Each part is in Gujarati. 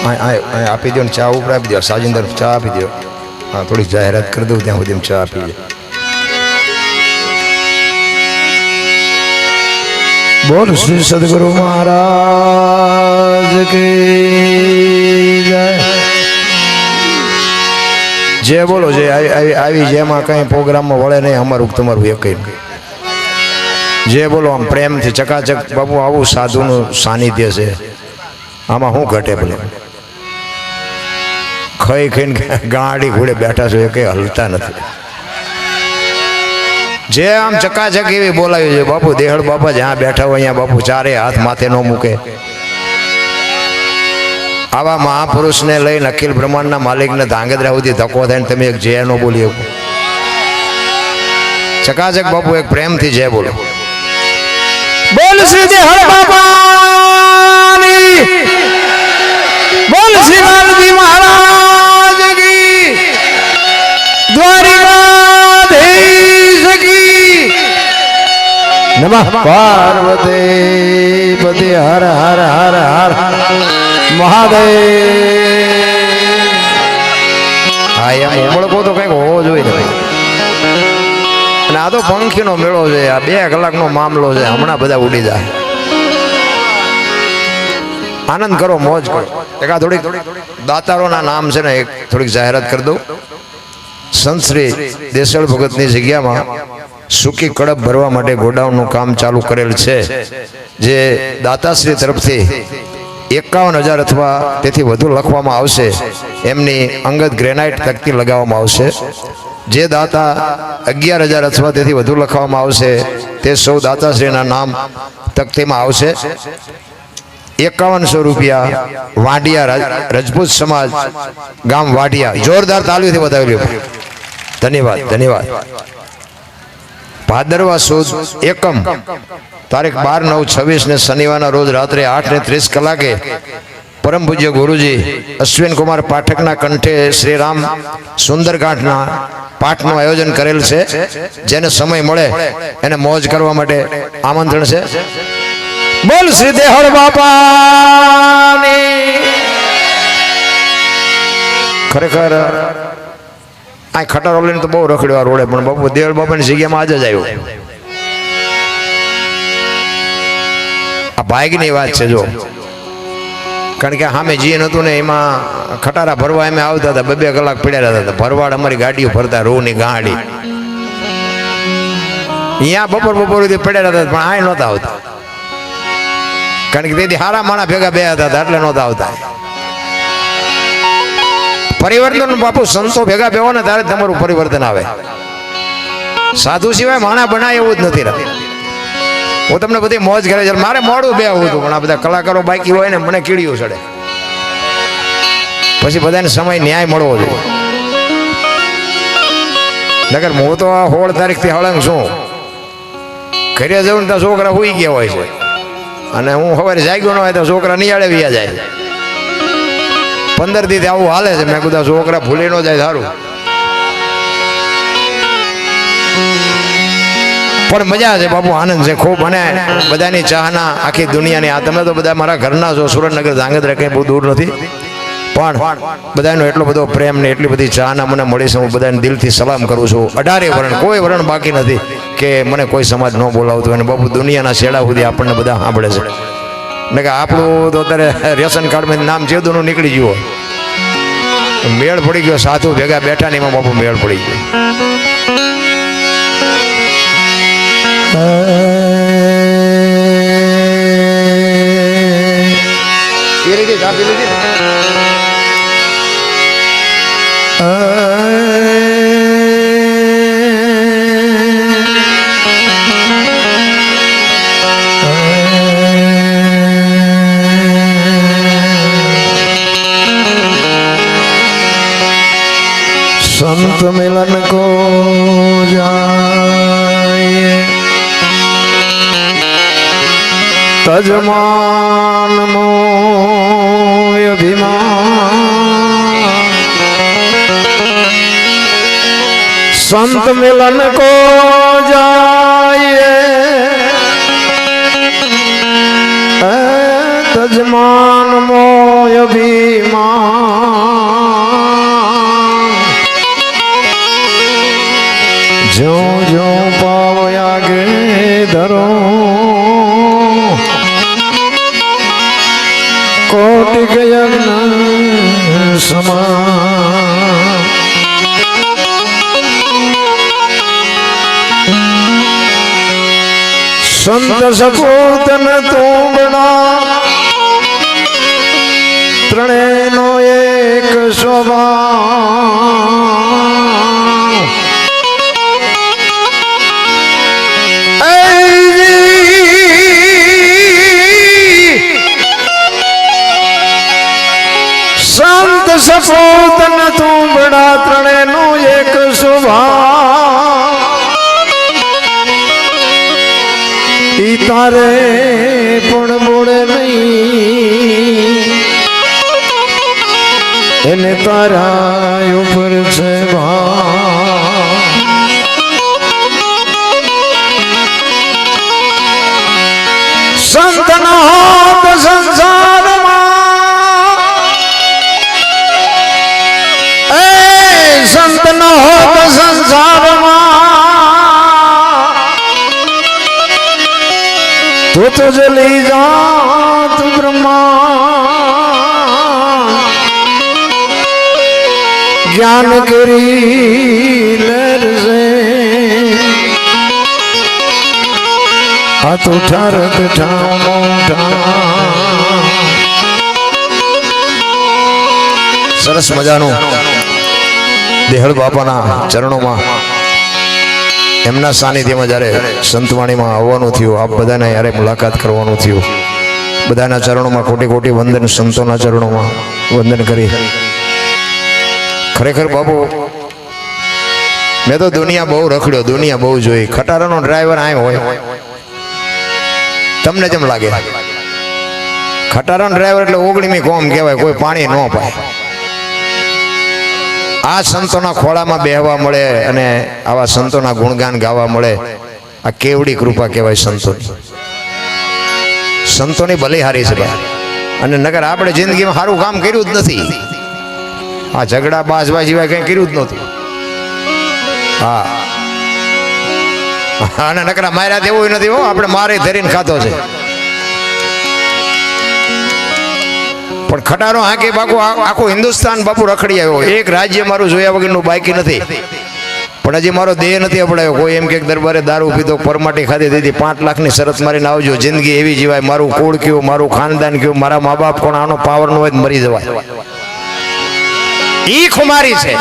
આપી દો ને ચા ઉપર આપી દો સાજિંદર ચા આપી દો હા થોડી જાહેરાત કરી દઉં ત્યાં સુધી ચા આપી દો બોલ શ્રી સદગુરુ મહારાજ કી જય જે બોલો જે આવી જેમાં કઈ પ્રોગ્રામમાં વળે નહીં અમારું તમારું એક જે બોલો આમ પ્રેમથી ચકાચક બાપુ આવું સાધુનું સાનિધ્ય છે આમાં શું ઘટે ભલે ખાઈ ખાઈને ગાડી ઘોડે બેઠા છો એ કંઈ હલતા નથી જે આમ ચકાચક એવી બોલાવી છે બાપુ દેહળ બાપા જ્યાં બેઠા હોય અહીંયા બાપુ ચારે હાથ માથે ન મૂકે આવા મહાપુરુષને લઈને અખિલ બ્રહ્માંડના માલિકને ધાંગધ્રા સુધી ધક્કો થાય ને તમે એક જય નો બોલી શકો ચકાચક બાપુ એક પ્રેમથી જય બોલો બોલ શ્રી દેહળ બાપાની બોલ શ્રી લાલજી મહારાજ કી દ્વારિકાધીશ કી નમઃ પાર્વતી પતિ હર હર હર હર મહાદેવ હા એમ ઉમળકો તો કંઈક હોવો જોઈએ ને અને આ તો પંખીનો મેળો છે આ 2 કલાકનો મામલો છે હમણાં બધા ઉડી જાય આનંદ કરો મોજ કરો એકા થોડીક દાતારોના નામ છે ને એક થોડીક જાહેરાત કરી દઉં સંત શ્રી દેસળ ભગતની જગ્યામાં સૂકી કડપ ભરવા માટે ગોડાઉનનું કામ ચાલુ કરેલ છે જે દાતાશ્રી તરફથી 51,000 અથવા તેથી વધુ લખવામાં આવશે એમની અંગત ગ્રેનાઇટ તકતી લગાવવામાં આવશે જે દાતા 11,000 અથવા તેથી વધુ લખવામાં આવશે તે સૌ દાતાશ્રીના નામ તકતીમાં આવશે 5100 રૂપિયા વાડિયા રજપૂત સમાજ ગામ વાડિયા જોરદાર તાલીઓથી બતાવી લ્યો ધન્યવાદ ધન્યવાદ ભાદરવા સુદ એકમ તારીખ 12/9/26 ને શનિવારના રોજ રાત્રે 8:30 કલાકે પરમ પૂજ્ય ગુરુજી અશ્વિન કુમાર પાઠકના કંઠે શ્રી રામ સુંદરકાંઠના પાઠનું આયોજન કરેલ છે જેને સમય મળે એને મોજ કરવા માટે આમંત્રણ છે બોલ શ્રી દેહળ બાપાની ખરેખર આ ખટારો લઈને તો બહુ રખડ્યો આ રોડે પણ બાપુ દેહળ બાપાની જગ્યામાં આજે જ આવ્યો આ ભાગની વાત છે જો કારણ કે સામે જીન હતું ને એમાં ખટારા ભરવા એમ આવતા હતા 2 કલાક પડ્યા હતા ભરવાડ અમારી ગાડીઓ ભરતા રોની ગાડી અહીંયા બપોર સુધી પડ્યા હતા પણ આ નહોતા આવતા કારણ કે તેથી હારા માણા ભેગા બે હતા એટલે નહોતા આવતા પરિવર્તન બાપુ સંતો ભેગા બેહો ને ત્યારે તમારું પરિવર્તન આવે સાધુ સિવાય માણા બનાય એવું જ નથી હું તમને બધી મોજ કરે છે મારે મોડું બે આવું હતું પણ આ બધા કલાકારો બાકી હોય ને મને કીડીઓ ચડે પછી બધાને સમય ન્યાય મળવો જોઈએ નગર હું તો 16 તારીખથી હળંગ છું ઘરે જવું ને તો છોકરા હોઈ ગયા હોય છે અને હું સવારે જાગ્યો ન હોય તો છોકરા નિયાળે વ્યા જાય 15 દી આવું હાલે છે મેં કીધું છોકરા ભૂલી ન જાય સારું પણ મજા છે બાપુ આનંદ છે ખૂબ અને બધાની ચાહના આખી દુનિયાની આ તમે તો બધા મારા ઘરના છો સુરેન્દ્રનગર ધાંગધ્રા કંઈ બહુ દૂર નથી પણ બધાનો એટલો બધો પ્રેમ ને એટલી બધી ચાહના મને મળી છે હું બધાને દિલથી સલામ કરું છું 18 વર્ણ કોઈ વર્ણ બાકી નથી કે મને કોઈ સમાજ ન બોલાવતું અને બાપુ દુનિયાના છેડા સુધી આપણને બધા સાંભળે છે ને કે આપણું તો અત્યારે રેશન કાર્ડમાં નામ જેદુનું નીકળી ગયું મેળ પડી ગયો સાધુ ભેગા બેઠા ને એમાં બાપુ મેળ પડી ગયો એ રીતે આપી લીધી संत मिलन को जाए तजमान मोय अभिमान संत मिलन को जाए तजमान मोय अभिमान કોટિક યજ્ઞ સમા સંત સપૂતન તુંબડા ત્રણેયનો એક સ્વભાવ સંત સપૂતન તુંબડા ત્રણેયનો એક સ્વભાવ ઈ તારે પણ બોળે નહીં એને તારા ઉપર છે સંતનો હોત સંસારમાં એ સંતનો હોત સંસારમાં તો તો જલી જાત બ્રહ્મા જ્ઞાન કરી લરસે હાથ ઠારક સરસ મજાનું દેહળ બાપાના ચરણોમાં એમના સાનિધ્યમાં જ્યારે સંતવાણીમાં આવવાનું થયું, આપ બધાને યારે મુલાકાત કરવાનું થયું, બધાના ચરણોમાં કોટી કોટી વંદન, સંતોના ચરણોમાં વંદન કરી. ખરેખર બાપુ મેં તો દુનિયા બહુ રખડ્યો, દુનિયા બહુ જોઈ. ખટારાનો ડ્રાઈવર આય હોય તમને જેમ લાગે? ખટારાનો ડ્રાઈવર એટલે ઓગણીમી કોમ કહેવાય, કોઈ પાણી ન પાય. આ સંતોના ખોળામાં બેહવા મળે અને આવા સંતોના ગુણગાન ગાવા મળે, આ કેવડી કૃપા કહેવાય સંતોની. સંતોની બલિહારી છે ભાઈ. અને નગર આપણે જિંદગીમાં સારું કામ કર્યું જ નથી, આ ઝઘડા બાજવા સિવાય કંઈ કર્યું જ નહોતું. હા, અને નકરા માર્યા તેવું નથી હો, આપણે મારે ધરીને ખાતો છે. પણ ખટારો હાંકી બાપુ આખું હિન્દુસ્તાન બાપુ રખડી આવ્યો. એક રાજ્ય મારું જોયા વગરનું બાકી નથી. પણ હજી મારો દેહ નથી અપડાયો. કોઈ એમ કે દરબારે દારૂ પીધો, પરમાટી ખાધી દીધી, 5 લાખની શરત મારીને આવજો, જિંદગી એવી જીવાય. મારું કુળ કયું, મારું ખાનદાન કયું, મારા મા બાપ કોણ, આનો પાવર નો હોય મરી જવાય. ઈ ખુમારી છે.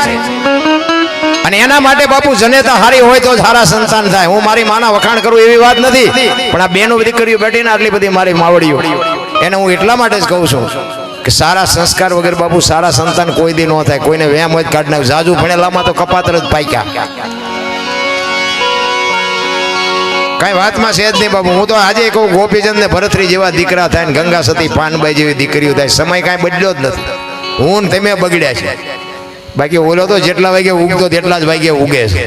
અને એના માટે બાપુ જનેતા હારી હોય તો સારા સંતાન થાય. હું મારી માના વખાણ કરું એવી વાત નથી, પણ આ બેનો દીકરીઓ બેઠીને આટલી બધી મારી માવડીઓ, એને હું એટલા માટે જ કહું છું કે સારા સંસ્કાર વગર બાપુ સારા સંતાન કોઈ દી ન થાય. કોઈને વ્યામ હોય કાઢ નાખ. જાજુ ભણેલામાં તો કપાતર જ પાક્યા, કઈ વાતમાં છે જ નહીં બાપુ. હું તો આજે કહું, ગોપીચંદ ને ભરતરી જેવા દીકરા થાય ને ગંગા સતી પાનબાઈ જેવી દીકરીઓ થાય. સમય કાંઈ બદલ્યો જ નથી. હું ને તમે બગડ્યા છે. બાકી ઓલો તો જેટલા વાગે ઉગતો તેટલા જ વાગે ઉગે છે.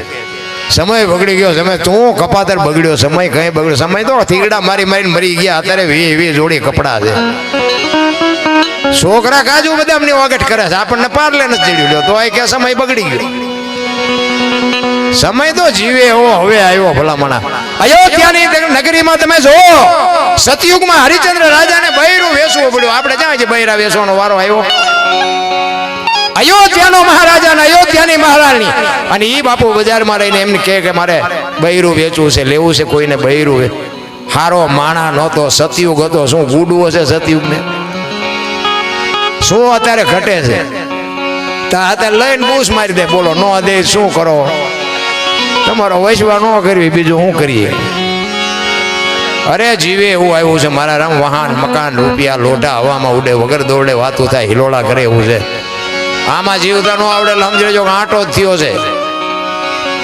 સમય બગડી ગયો, સમય તું કપાતર બગડ્યો, સમય કઈ બગડ્યો. સમય તો થીગડા મારી મારીને મરી ગયા. અત્યારે 20 જોડી કપડા છે. છોકરા કાજુ બદામની વાગટ કરે છે, આપણને પાર્લે નથી ચડ્યું લ્યો તો આ કે સમય બગડી ગયો. સમય તો જીવે એવો હવે આવ્યો ભલામણા. અયોધ્યાની નગરીમાં તમે જો, સતયુગમાં હરિચંદ્ર રાજાને બૈરું વેચવું પડ્યું. આપણે ક્યાં છે બૈરા વેચવાનો વારો આવ્યો? અયોધ્યાનો મહારાજા ને અયોધ્યાની મહારાણી. અને ઈ બાપુ બજારમાં રહીને એમને કહે કે મારે બૈરું વેચવું છે, લેવું છે કોઈને બૈરું. હારો માણા નહોતો, સતયુગ હતો. શું ગુડવું હશે સતયુગને? શું અત્યારે ઘટે છે? અત્યારે લઈને બૂસ મારી દે, બોલો નો દે શું કરો? તમારો વૈશ્વા ન કરવી, બીજું શું કરીએ? અરે જીવે એવું આવ્યું છે. મારા રામ વાહન મકાન રૂપિયા લોઢા હવામાં ઉડે, વગર દોડે વાતું થાય, હિલોળા કરે એવું છે. આમાં જીવતા ન આવડે સમજી લેજો કે આંટો જ થયો છે.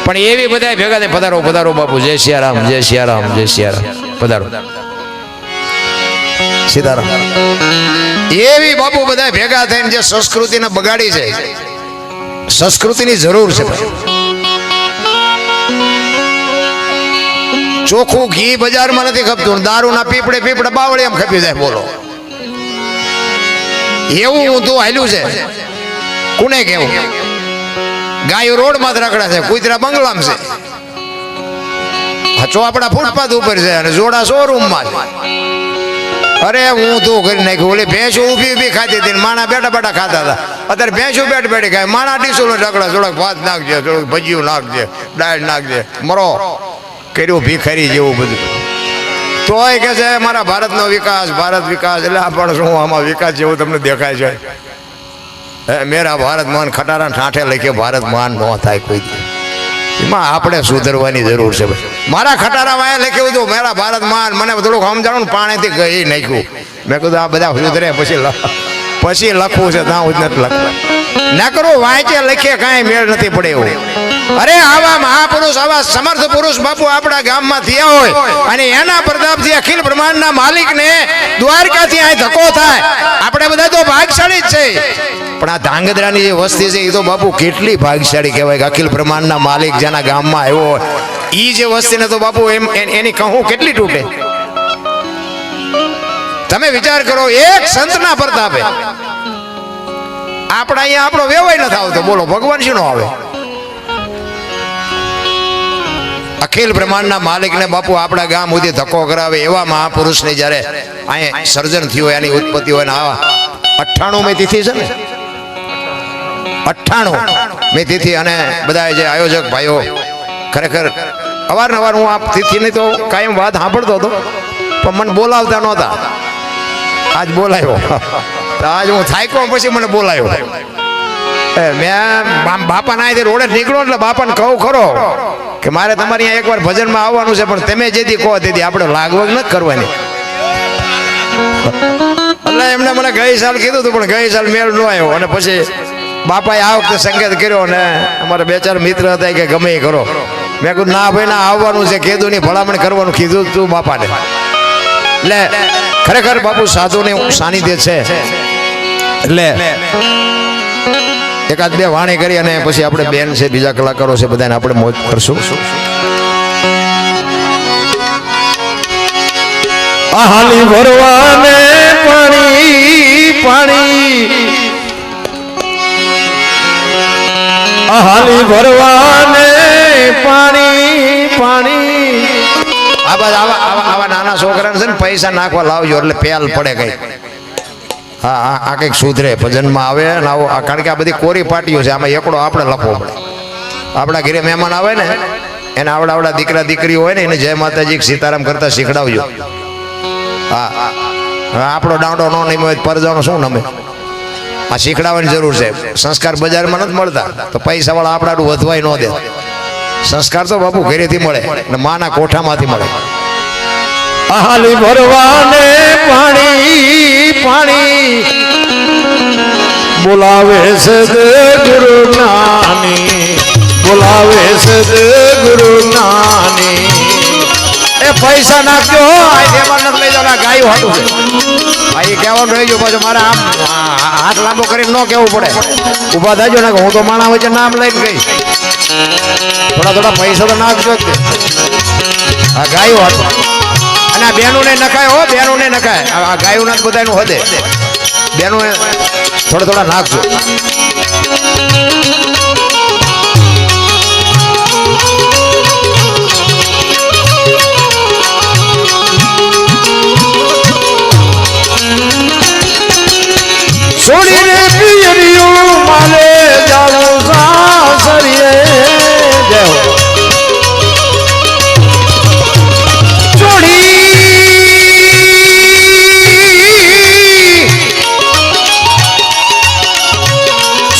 પણ એવી બધા ભેગા થાય, પધારો પધારો બાપુ, જય સિયારામ, જય સિયારામ, જય સિયારામ, પધારો સીતારામ. એવી બાપુ બધા ભેગા થઈને જે સંસ્કૃતિને બગાડી છે, સંસ્કૃતિની જરૂર છે. ચોખ્ખું ઘી બજારમાં નથી ખપતું, દારૂના પીપડે પીપડે બાવળે એમ ખપી જાય. બોલો એવું ઊંધું હાલ્યું છે. કોને કેવું? ગાયો રોડમાં જ રખડા છે, કૂતરા બંગલામાં છે, ચોપડા ફૂટપાથ ઉપર છે, અને જોડા શોરૂમમાં છે. અરે હું તું કરી નાખ્યું. ઓલી ભેંસ ઊભી ઊભી ખાતી હતી, માણા બેઠા બેઠા ખાતા હતા. અત્યારે ભેંસું બેઠ બેઠી ખાય. માણા ડીસું ઢગડા, થોડાક ભાત નાખજે, થોડુંક ભજીયું નાખજે, દાળ નાખજે, મરો કર્યું ભીખારી જેવું બધું. તોય કે છે મારા ભારતનો વિકાસ, ભારત વિકાસ. એટલે આ પણ શું આમાં વિકાસ જેવું તમને દેખાય છે? મેરા ભારત મહાન, ખટારા ઠાઠે લખે ભારત મહાન ન થાય કોઈ. એમાં આપણે સુધરવાની જરૂર છે. મારા ખટારા વાયા લખ્યું હતું મેરા ભારત મહાન, મને થોડુંક સમજાણું ને પાણીથી ગઈ નાખ્યું. મેં કીધું આ બધા સુધરે પછી લખવું છે, ત્યાં જ નથી લખવું. ના કરું વાંચે લખે કાંઈ મેળ નથી પડે એવું. અરે આવા મહાપુરુષ, આવા સમર્થ પુરુષ બાપુ આપણા ગામમાં થયા હોય અને એના પ્રતાપથી અખિલ બ્રહ્માંડના માલિકને દ્વારકાથી અહીં ધક્કો થાય. આપણે બધા તો ભાગશાળી જ છે, પણ આ ધાંગધ્રાની જે વસ્તી છે એ તો બાપુ કેટલી ભાગશાળી કહેવાય કે અખિલ બ્રહ્માંડના માલિક જેના ગામમાં આવ્યો હોય એ જે વસ્તીને તો બાપુ એની કહું કેટલી તૂટે. તમે વિચાર કરો, એક સંતના પ્રતાપે આપણા અહીંયા આપણો વેવાય નથી આવતો. બોલો ભગવાન શું આવે? અખિલ બ્રહ્માંડના માલિકને બાપુ આપણા ગામ સુધી ધક્કો કરાવે એવા મહાપુરુષને જ્યારે અહીંયા સર્જન થયું હોય, એની ઉત્પત્તિ હોય ને આવા 98મી તિથિ છે ને, 98મી તિથિ. અને બધા જે આયોજક ભાઈઓ ખરેખર અવારનવાર હું આ તિથિની તો કાયમ વાત સાંભળતો હતો, પણ મને બોલાવતા નહોતા. આજ બોલાયો, આજ હું થાક્યો પછી મને બોલાયો. મેં બાપાના અહીંથી રોડે નીકળો એટલે બાપાને કહું ખરો કે મારે તમારી અહીંયા એકવાર ભજનમાં આવવાનું છે, પણ તમે જેથી કહો તેથી આપણે લાગવગ નથી કરવાની. એટલે એમને મને ગઈ સાલ કીધું હતું, પણ ગઈ સાલ મેળ ન આવ્યો. અને પછી બાપાએ આ વખતે સંકેત કર્યો અને અમારા 2-4 મિત્ર હતા કે ગમે એ કરો. મેં કીધું ના ભાઈ ના, આવવાનું છે, કીધું નહીં ભલામણ કરવાનું કીધું તું બાપાને. એટલે ખરેખર બાપુ સાધુને સાનિધ્ય છે. એટલે એકાદ બે વાણી કરી અને પછી આપણે બેન છે, બીજા કલાકારો છે, બધાને આપણે મોજ કરશું. હાલી ભરવાને પાણી પાણી, હાલી ભરવાને પાણી પાણી. આવા નાના છોકરાને છે ને પૈસા નાખવા લાવજો એટલે પહેલ પડે કઈ. હા હા, આ કંઈક સુધરે ભજનમાં આવે ને આવો. કારણ કે આ બધી કોરી પાટીઓ છે, આમાં એકડો આપણે લખવો પડે. આપણા ઘરે મહેમાન આવે ને એને આવડા દીકરા દીકરીઓ હોય ને એને જય માતાજી સીતારામ કરતા શીખડાવજો. હા હા, આપણો દાંડો ન નમે પરજાનો શું નમે? આ શીખડાવવાની જરૂર છે. સંસ્કાર બજારમાં નથી મળતા, તો પૈસાવાળા આપણાનું વધવાય ન દે. સંસ્કાર તો બાપુ ઘરેથી મળે ને માના કોઠામાંથી મળે. હાલી ભરવાને પાણી પાણી, બોલાવે છે ગુરુ નાની, બોલાવે છે ગુરુ નાની. એ પૈસા નાખજો, લઈ જાવ ગાયું હાટું છે. ભાઈ કહેવાનું રહી ગયું પાછું મારે આમ હાથ લાંબો કરીને ન કહેવું પડે. ઉભા થાજો ને હું તો માણા વચ્ચે નામ લઈને ગઈ. થોડા પૈસા તો નાખજો જ. આ ગાયું હાટું. અને આ બેનું ને નખાય હો, બેનું ને નખાય. આ ગાયું ના બધા નું હદે. બેનું થોડા નાખજો. છોડીને પિયરિયું માલે જાવું સાસરીએ. જય હો.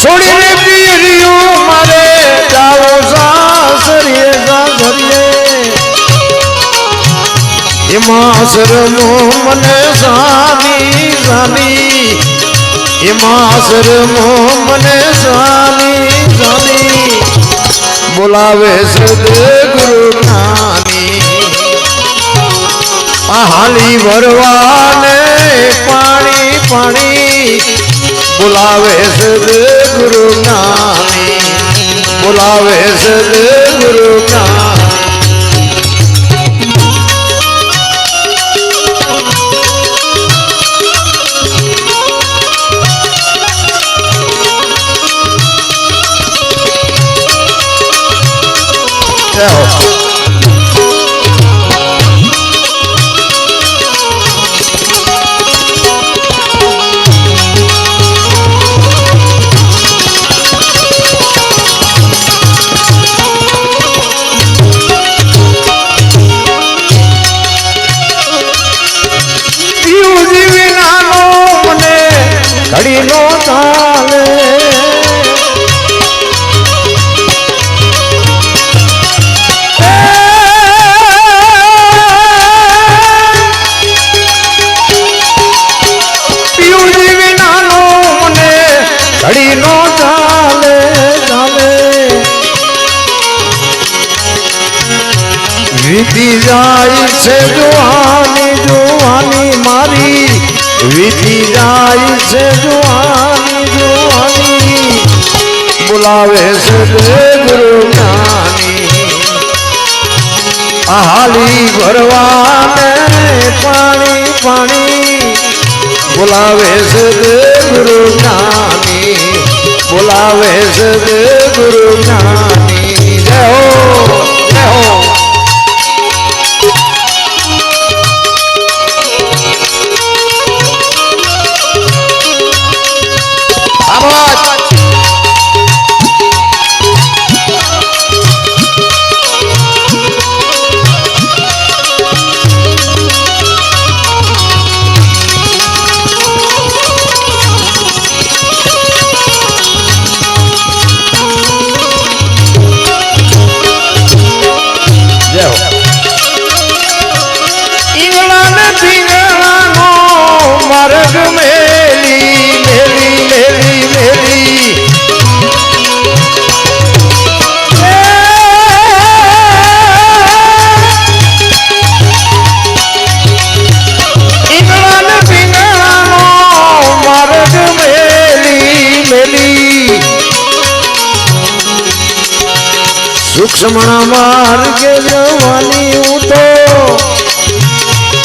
છોડીને પિયરિયું મારે જાવું સાસરીએ સાસરીએ. એમાં શરમો મને સાની સાની, એમાં શરમો મને સાની સાની. બોલાવે સદગુરુ નાની, હાલી ભરવાને પાણી પાણી, બોલાવે સદગુરુ નાની, બોલાવે સદગુરુ નાની. ચાલે પિયુજી વિનાનો મને ઘડી નો ચાલે ચાલે વીતી જાય છે જુવાની જુવાની મારી વીતી જાય છે જુવાની જુવાની બોલાવે છે ગુરુ જ્ઞાની આ હાલી ભરવાને પાણી પાણી બોલાવે છે ગુરુ જ્ઞાની બોલાવે છે ગુરુ જ્ઞાની જય હો જય હો માર્ગ મેલી મેલી મેલી મેલી ઈંગળાન પીંગળાનો માર્ગ મેલી મેલી સૂક્ષ્મણા માર્ગે જવાની હું તો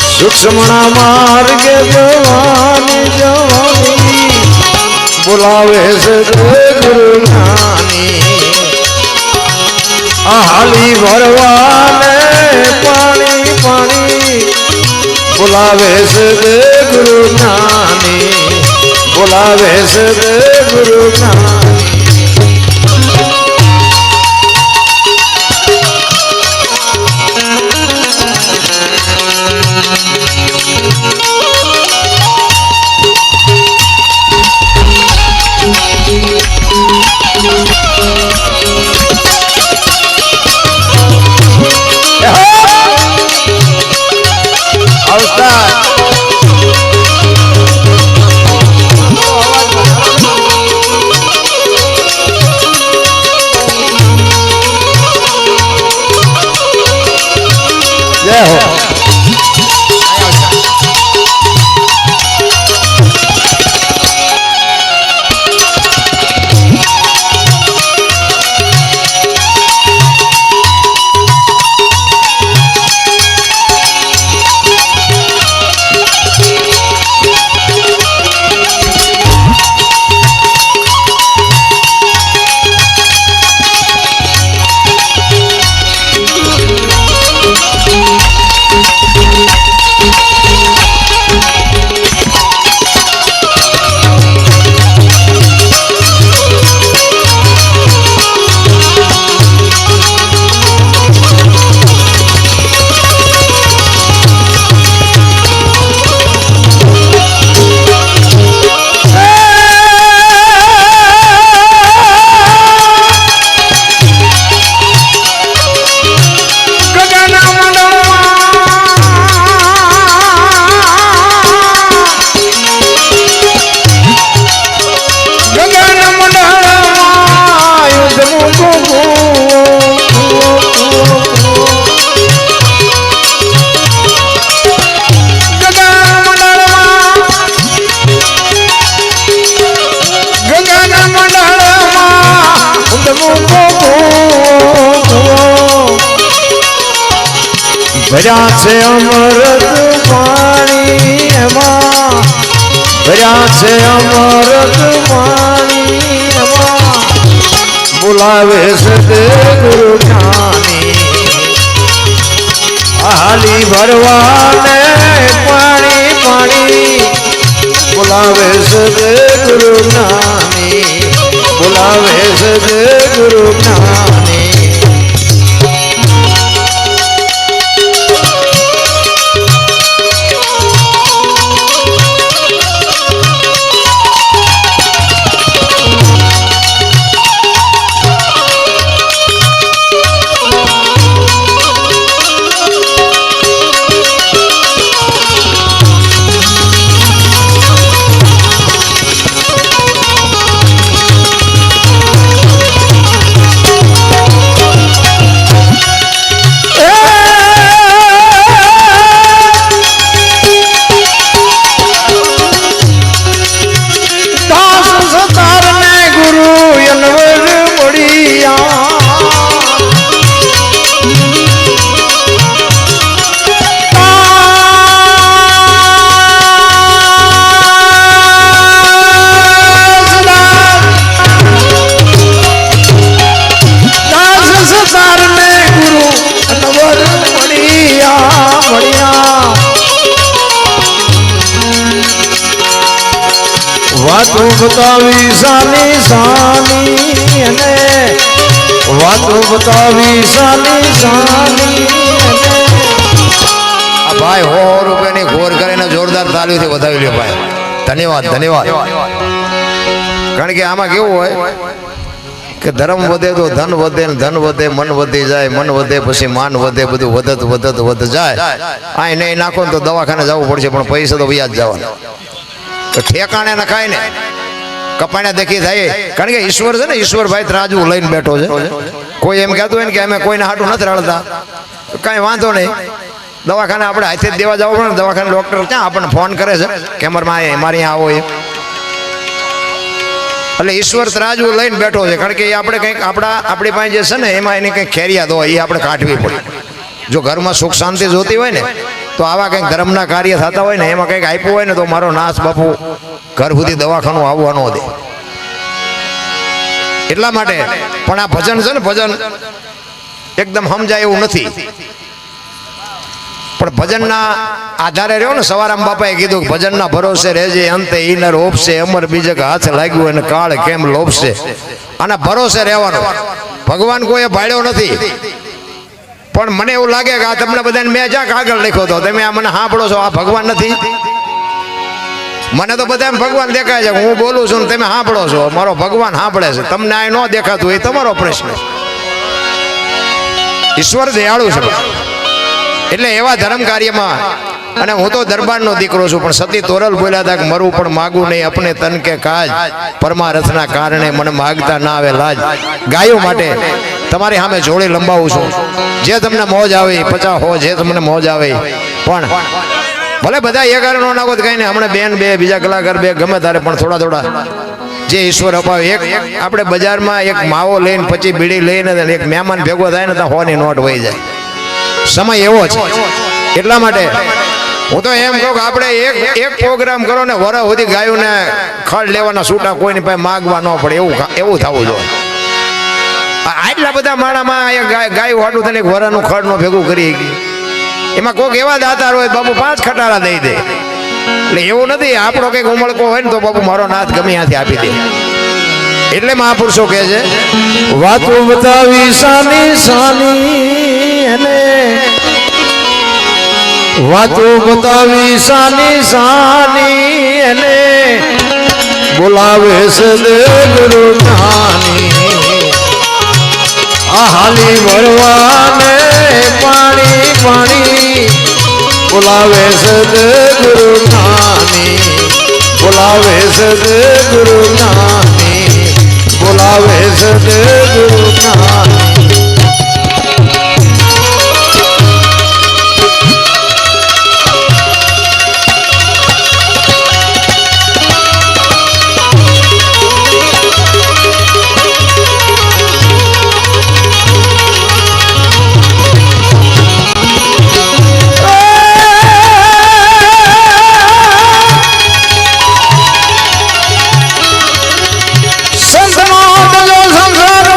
સૂક્ષ્મણા માર્ગે જવાની જવાની બોલાવે છે ગુરુ જ્ઞાની આ હાલી ભરવાને પાણી પાણી બોલાવે છે ગુરુ જ્ઞાની બોલાવે છે ગુરુ જ્ઞાની ભર્યા છે અમૃત પાણી એમાં ભર્યા છે અમૃત પાણી એમાં બોલાવે છે ગુરુ જ્ઞાની હાલી ભરવાને પાણી પાણી બોલાવે છે ગુરુ જ્ઞાની બોલાવે છે ગુરુ જ્ઞાની વાતો બતાવી સાની સાની અને વાતો બતાવી સાની સાની આ ભાઈ 100 રૂપિયાની ઘોર કરીને જોરદાર તાલીઓથી વધાવી લ્યો ભાઈ. ધન્યવાદ ધન્યવાદ. કારણ કે આમાં કેવું હોય કે ધર્મ વધે તો ધન વધે ને ધન વધે મન વધી જાય, મન વધે પછી માન વધે, બધું વધત જાય. આ નહીં નાખો ને તો દવાખાને જવું પડશે, પણ પૈસા તો વ્યાજ જવાના. તો ઠેકાણે નખાય ને કપાણે દેખી થાય. કારણ કે ઈશ્વર છે ને, ઈશ્વરભાઈ ત્રાજુ લઈને બેઠો છે. કોઈ એમ કહેતું હોય ને કે અમે કોઈને હાટું નથી રડતા, કાંઈ વાંધો નહીં. દવાખાને આપણે હાથે જ દેવા જવું પડે ને. દવાખાને ડૉક્ટર ક્યાં આપણને ફોન કરે છે કે અમારે અહીંયા આવો એ. એટલે ઈશ્વર ત્રાજુ લઈને બેઠો છે. કારણ કે એ આપણે કંઈક આપણી પાસે જે છે ને એમાં એની કંઈક ખેરિયાત હોય, એ આપણે કાઢવી પડે. જો ઘરમાં સુખ શાંતિ જોતી હોય ને તો આવા કંઈક ધર્મના કાર્ય થતા હોય ને એમાં કંઈક આપ્યું હોય ને તો મારો નાશ બાપુ ઘર સુધી દવાખાનું આવવા ન દે. એટલા માટે પણ આ ભજન છે ને, ભજન એકદમ સમજાય એવું નથી. પણ ભજનના આધારે રહ્યો ને. સવારામ બાપાએ કીધું કે ભજનના ભરોસે રહેજે, અંતે ઈનર ઓપશે, અમર બીજક હાથ લાગ્યું અને કાળ કેમ લોપશે. આના ભરોસે રહેવાનું. ભગવાન કોઈએ ભાડ્યો નથી. પણ મને એવું લાગે કે આ તમને બધાને મેં જ્યાં કાગળ લખ્યો હતો, તમે આ મને સાંભળો છો, આ ભગવાન નથી. મને તો બધા ભગવાન દેખાય છે, હું બોલું છું ને તમે સાંભળો છો. મારો ભગવાન સાંભળે છે, તમને આ ન દેખાતું એ તમારો પ્રશ્ન. ઈશ્વર દયાળુ છે. એટલે એવા ધર્મ કાર્યમાં, અને હું તો દરબારનો દીકરો છું, પણ સતી તોરલ બોલ્યા હતા કે મરું પણ માગું નહીં અપને તન કે કાજ, પરમારથના કારણે મને માગતા ના આવે લાજ. ગાયો માટે તમારી સામે જોડી લંબાવું છું. જે તમને મોજ આવે 50 હો, જે તમને મોજ આવે. પણ ભલે બધા એક હારે નો નાખો કઈ નહીં, હમણાં બેન બે, બીજા કલાકાર બે, ગમે તારે, પણ થોડા થોડા જે ઈશ્વર અપાવે. એક આપણે બજારમાં એક માવો લઈને પછી બીડી લઈને એક મહેમાન ભેગો થાય ને તો 100 ની નોટ વહી જાય. સમય એવો છે. એટલા માટે હું તો એમ કહું કે આપણે એક પ્રોગ્રામ કરો ને વરસ સુધી ગાયોને ખડ લેવાના છૂટા, કોઈની પાસે માગવા ન પડે, એવું થવું જોઈએ. આટલા બધા માળામાં ગાયું હાટું થઈને વરાનું ખડનું ભેગું કરી એમાં કોઈક એવા દાતાર હોય બાપુ 5 ખટારા દઈ દે. એટલે એવું નથી આપણો કંઈક ઉમળકો હોય ને તો બાપુ મારો નાથ ગમે ત્યાંથી આપી દે. એટલે મહાપુરુષો કહે છે વાતો બતાવી સાની સાની અને વાતો બતાવી સાની સાની અને બોલાવે સદગુરુ જ્ઞાની. આ હાલી ભરવાને પાણી પાણી બોલાવે સદગુરુ જ્ઞાની. બોલાવે સદગુરુ જ્ઞાની. બોલાવે સદગુરુ જ્ઞાની. સંસાર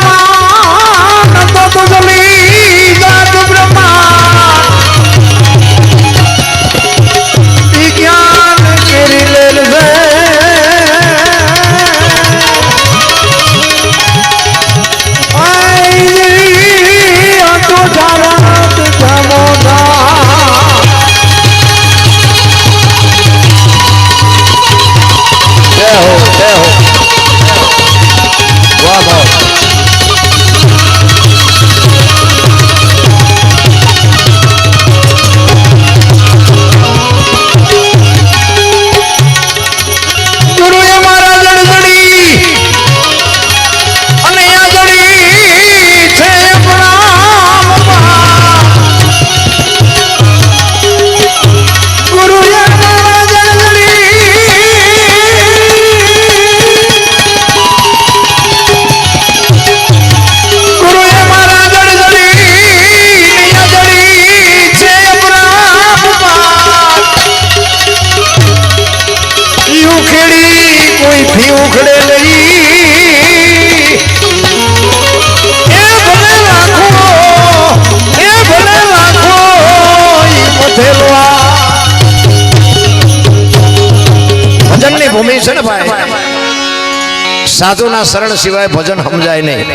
સાધુના શરણ સિવાય ભજન સમજાય નહીં.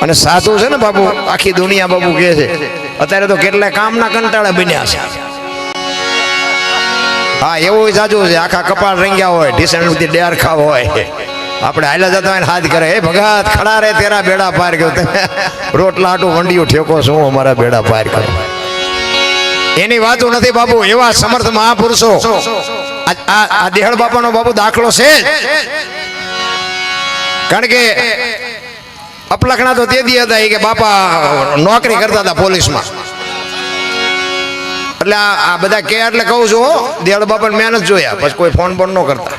અને સાધુ છે ને બાપુ, આખી દુનિયા બાપુ કહે છે અત્યારે તો કેટલાય કામના કંટાળા બન્યા છે. હા, એવું જાજુ છે, આખા કપાળ રંગ્યા હોય, ઢીસણ સુધી ડેર ખાવ હોય, આપણે હાલ્યા જતા હોય ને હાથ કરે, હે ભગત ખડા રે તેરા બેડા પાર કર્યો, તમે રોટલા આટું વંડિયું ઠેકો શું અમારા બેડા પાર કરો. એની વાતો નથી બાપુ. એવા સમર્થ મહાપુરુષો આ દેહળ બાપાનો બાપુ દાખલો છે. કારણ કે અપલખણા તો તે દી હતા કે બાપા નોકરી કરતા હતા પોલીસમાં. એટલે આ બધા કે એટલે કહું છું, દેહળ બાપા મહેનત જોયા, પછી કોઈ ફોન બોન ન કરતા.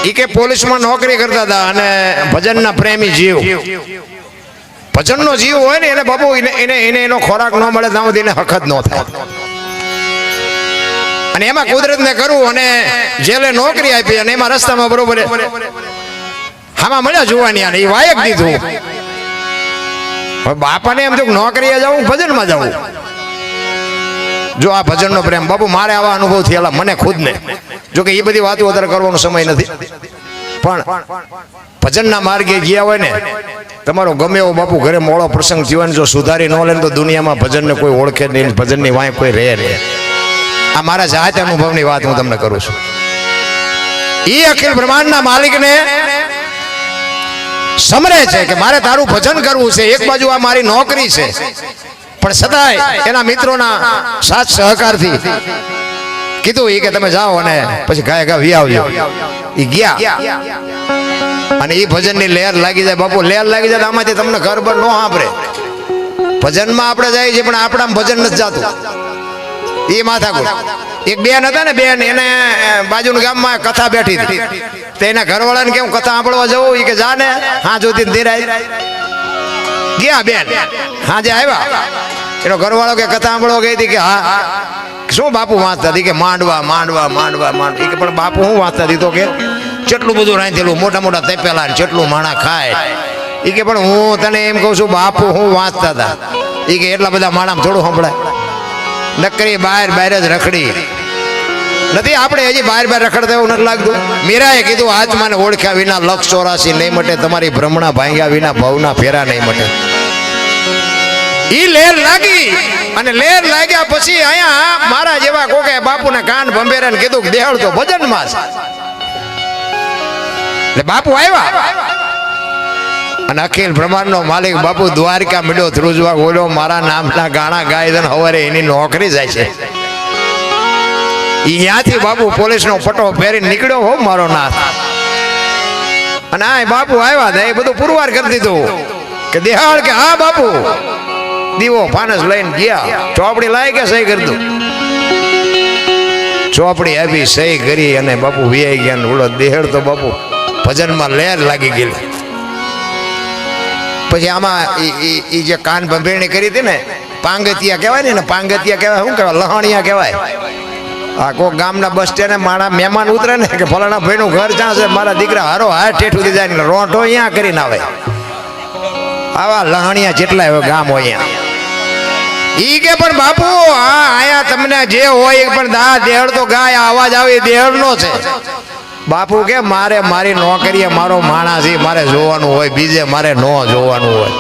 ઈ કે પોલીસમાં નોકરી કરતા હતા અને ભજનના પ્રેમી જીવ, ભજનનો જીવ હોય ને એને બાપુ એને એનો ખોરાક ન મળે ત્યાં સુધી એને હખત ન થાય. અને એમાં કુદરતને કરવું અને જેલે નોકરી આપી અને એમાં રસ્તામાં બરોબર આમાં મળ્યા જોવાની આને એ વાયક દીધું. હવે બાપાને એમ થયું નોકરીએ જવું ભજનમાં જવું. જો આ ભજનનો પ્રેમ બાપુ મારે આવા અનુભવ થયેલા મને ખુદને. જો કે એ બધી વાતો અત્યારે કરવાનો સમય નથી, પણ ભજનના માર્ગે ગયા હોય ને તમારો ગમે એવો બાપુ ઘરે મોડો પ્રસંગ જીવન જો સુધારી ન લે તો દુનિયામાં ભજનને કોઈ ઓળખે નહીં, ભજનની વાંય કોઈ રહે નહીં. આ મારા જાત અનુભવની વાત હું તમને કરું છું. એ અખિલ બ્રહ્માંડના માલિકને સમરે છે કે મારે તારું ભજન કરવું છે. એક બાજુ આ મારી નોકરી છે, પણ છતાંય એના મિત્રોના સાથ સહકારથી કીધું એ કે તમે જાઓ અને પછી ગાય ગા વી આવજો. એ ગયા અને એ ભજનની લહેર લાગી જાય બાપુ. લહેર લાગી જાય આમાંથી તમને ઘર બર ન સાંભળે. ભજનમાં આપણે જાય છે પણ આપણા ભજન નથી જાતું. એ માથાકૂટ. એક બેન હતા ને, બેન એને બાજુના ગામમાં કથા બેઠી હતી. તો એના ઘરવાળાને કેમ કથા સાંભળવા જવું, એ કે જા ને હા જોતી ધીરાય ગયા. બેન હાજે આવ્યા, એનો ઘરવાળો કે કથા સાંભળવા ગઈ હતી. કે હા શું બાપુ વાંચતા હતી? કે માંડવા માંડવા માંડવા માંડવા. એ કે પણ બાપુ હું વાંચતા હતી? તો કે કેટલું બધું રાંધેલું, મોટા મોટા તપેલા, કેટલું માણા ખાય. એ કે પણ હું તને એમ કહું છું બાપુ હું વાંચતા હતા. એ કે એટલા બધા માણામાં થોડું સંભળાય, નકરી બહાર બહાર જ રખડી નથી. આપણે હજી બહાર બહાર રખડતા એવું નથી લાગતું. મીરાએ કીધું આત્માને ઓળખ્યા વિના લક્ષ 84 નહીં મટે, તમારી ભ્રમણા ભાંગ્યા વિના ભવના ફેરા નહીં મટે. ઈ લહેર લાગી અને લહેર લાગ્યા પછી અહીંયા મારા જેવા કોકે બાપુને કાન ભંભેરે ને કીધું કે દેહળ તો ભજનમાં છે. એટલે બાપુ આવ્યા અને અખિલ બ્રહ્માંડનો માલિક બાપુ દ્વારકા મીડો ધ્રુજવા બોલ્યો મારા નામના ગાણા ગાય છે, હવારે એની નોકરી જાય છે. ત્યાંથી બાપુ પોલીસનો પટો ફેરીને નીકળ્યો હો મારો નાથ. અને આ બાપુ આવ્યા હતા, એ બધું પુરવાર કરી દીધું કે દેહાળ કે હા બાપુ. દીવો ફાનસ લઈને ગયા, ચોપડી લાવી કે સહી કરી દઉં. ચોપડી આપી, સહી કરી અને બાપુ વિયાઈ ગયા. ઓલો દેહળ તો બાપુ ભજનમાં લહેર લાગી ગયેલી. પછી આમાં એ જે કાન ભંભેરણી કરી હતી ને, પાંગતિયા કહેવાય ને, પાંગતિયા કહેવાય, શું કહેવાય, લહાણિયા કહેવાય. આ કોઈક ગામના બસ સ્ટેન્ડે મારા મહેમાન ઉતરે ને કે ફલાણા ભાઈનું ઘર ક્યાં છે, મારા દીકરા હારો હાર ઠેઠું જાય ને રોંઢો અહીંયા કરીને આવે. આવા લહાણિયા જેટલા એવા ગામ હોય અહીંયા. ઈ કે પણ બાપુ આ આયા તમને જે હોય પણ દા દેહળ તો ગાય અવાજ આવે દેહળનો છે. બાપુ કે મારે મારી નોકરીએ મારો માણસ છે, મારે જોવાનું હોય, બીજે મારે ન જોવાનું હોય.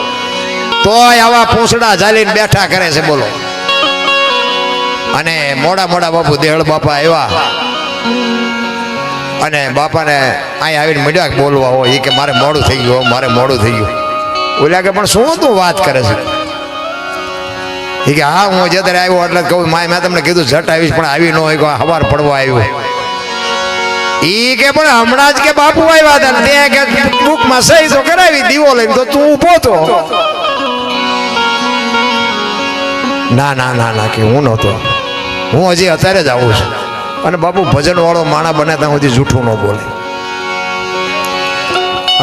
તોય આવા પૂંછડા ઝાલીને બેઠા કરે છે બોલો. અને મોડા મોડા બાપુ દેહળ બાપા આવ્યા અને બાપાને અહીં આવીને મળ્યા બોલવા હોય. એ કે મારે મોડું થઈ ગયું, મારે મોડું થઈ ગયું. ઓલા કે પણ શું તું વાત કરે છે? એ કે હા હું જયારે આવ્યો એટલે કહું માય મેં તમને કીધું ઝટ આવીશ પણ આવી ન હોય, હવાર પડવા આવ્યું. ઈ કે પણ હમણાં જ કે બાપુ આવ્યા હતા ત્યાં કે બુકમાં સહી તો કરાવી, દીવો લઈને તો તું ઊભો તો. ના ના ના ના કે હું નહોતો, હું હજી અત્યારે જ આવું છું. અને બાપુ ભજન વાળો માણા બને ત્યાં સુધી જૂઠું ન બોલે.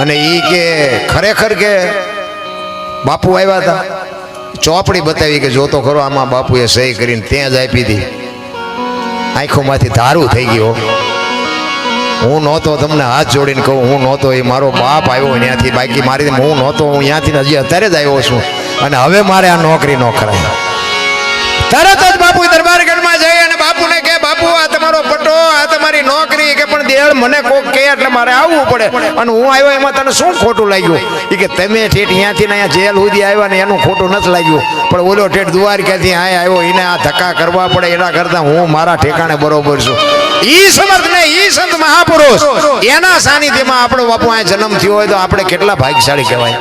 અને ઈ કે ખરેખર કે બાપુ આવ્યા હતા, ચોપડી બતાવી કે જોતો ખરો આમાં બાપુએ સહી કરીને ત્યાં જ આપી હતી. આંખોમાંથી ધારું થઈ ગયો. હું નહોતો, તમને હાથ જોડીને કહું હું નહોતો, એ મારો બાપ આવ્યો ત્યાંથી, બાકી મારી હું નહોતો, હું ત્યાંથી હજી અત્યારે જ આવ્યો છું. અને હવે મારે આ નોકરી ન કરાય. તરત જ બાપુ દરબારગઢમાં જઈ અને બાપુને કે બાપુ આ તમારો પટો આ તમારી નોકરી કે પણ દેળ મને કોક કે એટલે મારે આવવું પડે અને હું આવ્યો એમાં તને શું ખોટું લાગ્યું એ કે તમે ઠેઠ અહીંયાથી ને અહીંયા જેલ સુધી આવ્યા ને એનું ખોટું નથી લાગ્યું પણ ઓલો ઠેઠ દ્વારકાથી આય આવ્યો એને આ ધક્કા કરવા પડે એના કરતા હું મારા ઠેકાણે બરોબર છું ઈ સમર્થ ને ઈ સંત મહાપુરુષ એના સાનિધ્યમાં આપણો બાપુ આ જન્મ થયો હોય તો આપણે કેટલા ભાગ્યશાળી કહેવાય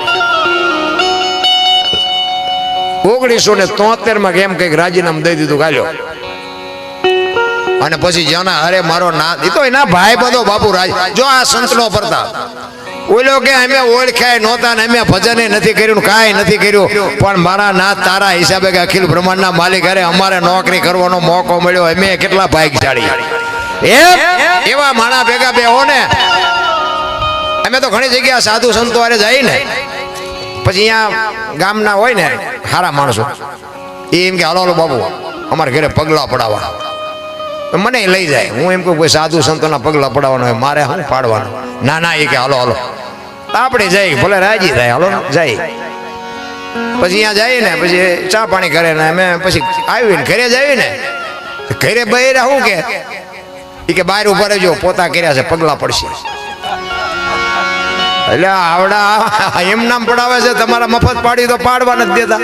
1973 કેમ કઈક રાજીનામું દઈ દીધું ગાલ્યો અને પછી જાના અરે મારો ના એ તો એના ભાઈ બધો બાપુ રાજ જો આ સંતનો પ્રતાપ ઓલો કે અમે ઓળખાય નહોતા ને અમે ભજને નથી કર્યું કાંઈ નથી કર્યું પણ મારા નાથ તારા હિસાબે કે અખિલ બ્રહ્માંડના માલિક અરે અમારે નોકરી કરવાનો મોકો મળ્યો અમે કેટલા ભાગ્યશાળી એવા માણા ભેગા બેહો ને અમે તો ઘણી જગ્યા સાધુ સંતો વારે જાય ને પછી અહીંયા ગામના હોય ને સારા માણસો એ એમ કે હાલો બાબુ અમારે ઘરે પગલા પડાવવા મને લઈ જાય હું એમ કહું કોઈ સાધુ સંતોના પગલા પડાવવાનો હોય મારે શું પાડવાનું ના ના એ કે હાલો હાલો આપણે જઈ ભલે રાજી થાય હાલો જાય પછી અહીંયા જઈએ ને પછી ચા પાણી કરે ને અમે પછી આવીને ઘરે જઈએ ને ઘરે બહેરા શું કે બહાર ઉભા રહેજો પોતા કર્યા છે પગલા પડશે એટલે આવડા એમ નામ પડાવે છે તમારા મફત પાડી તો પાડવા નથી દેતા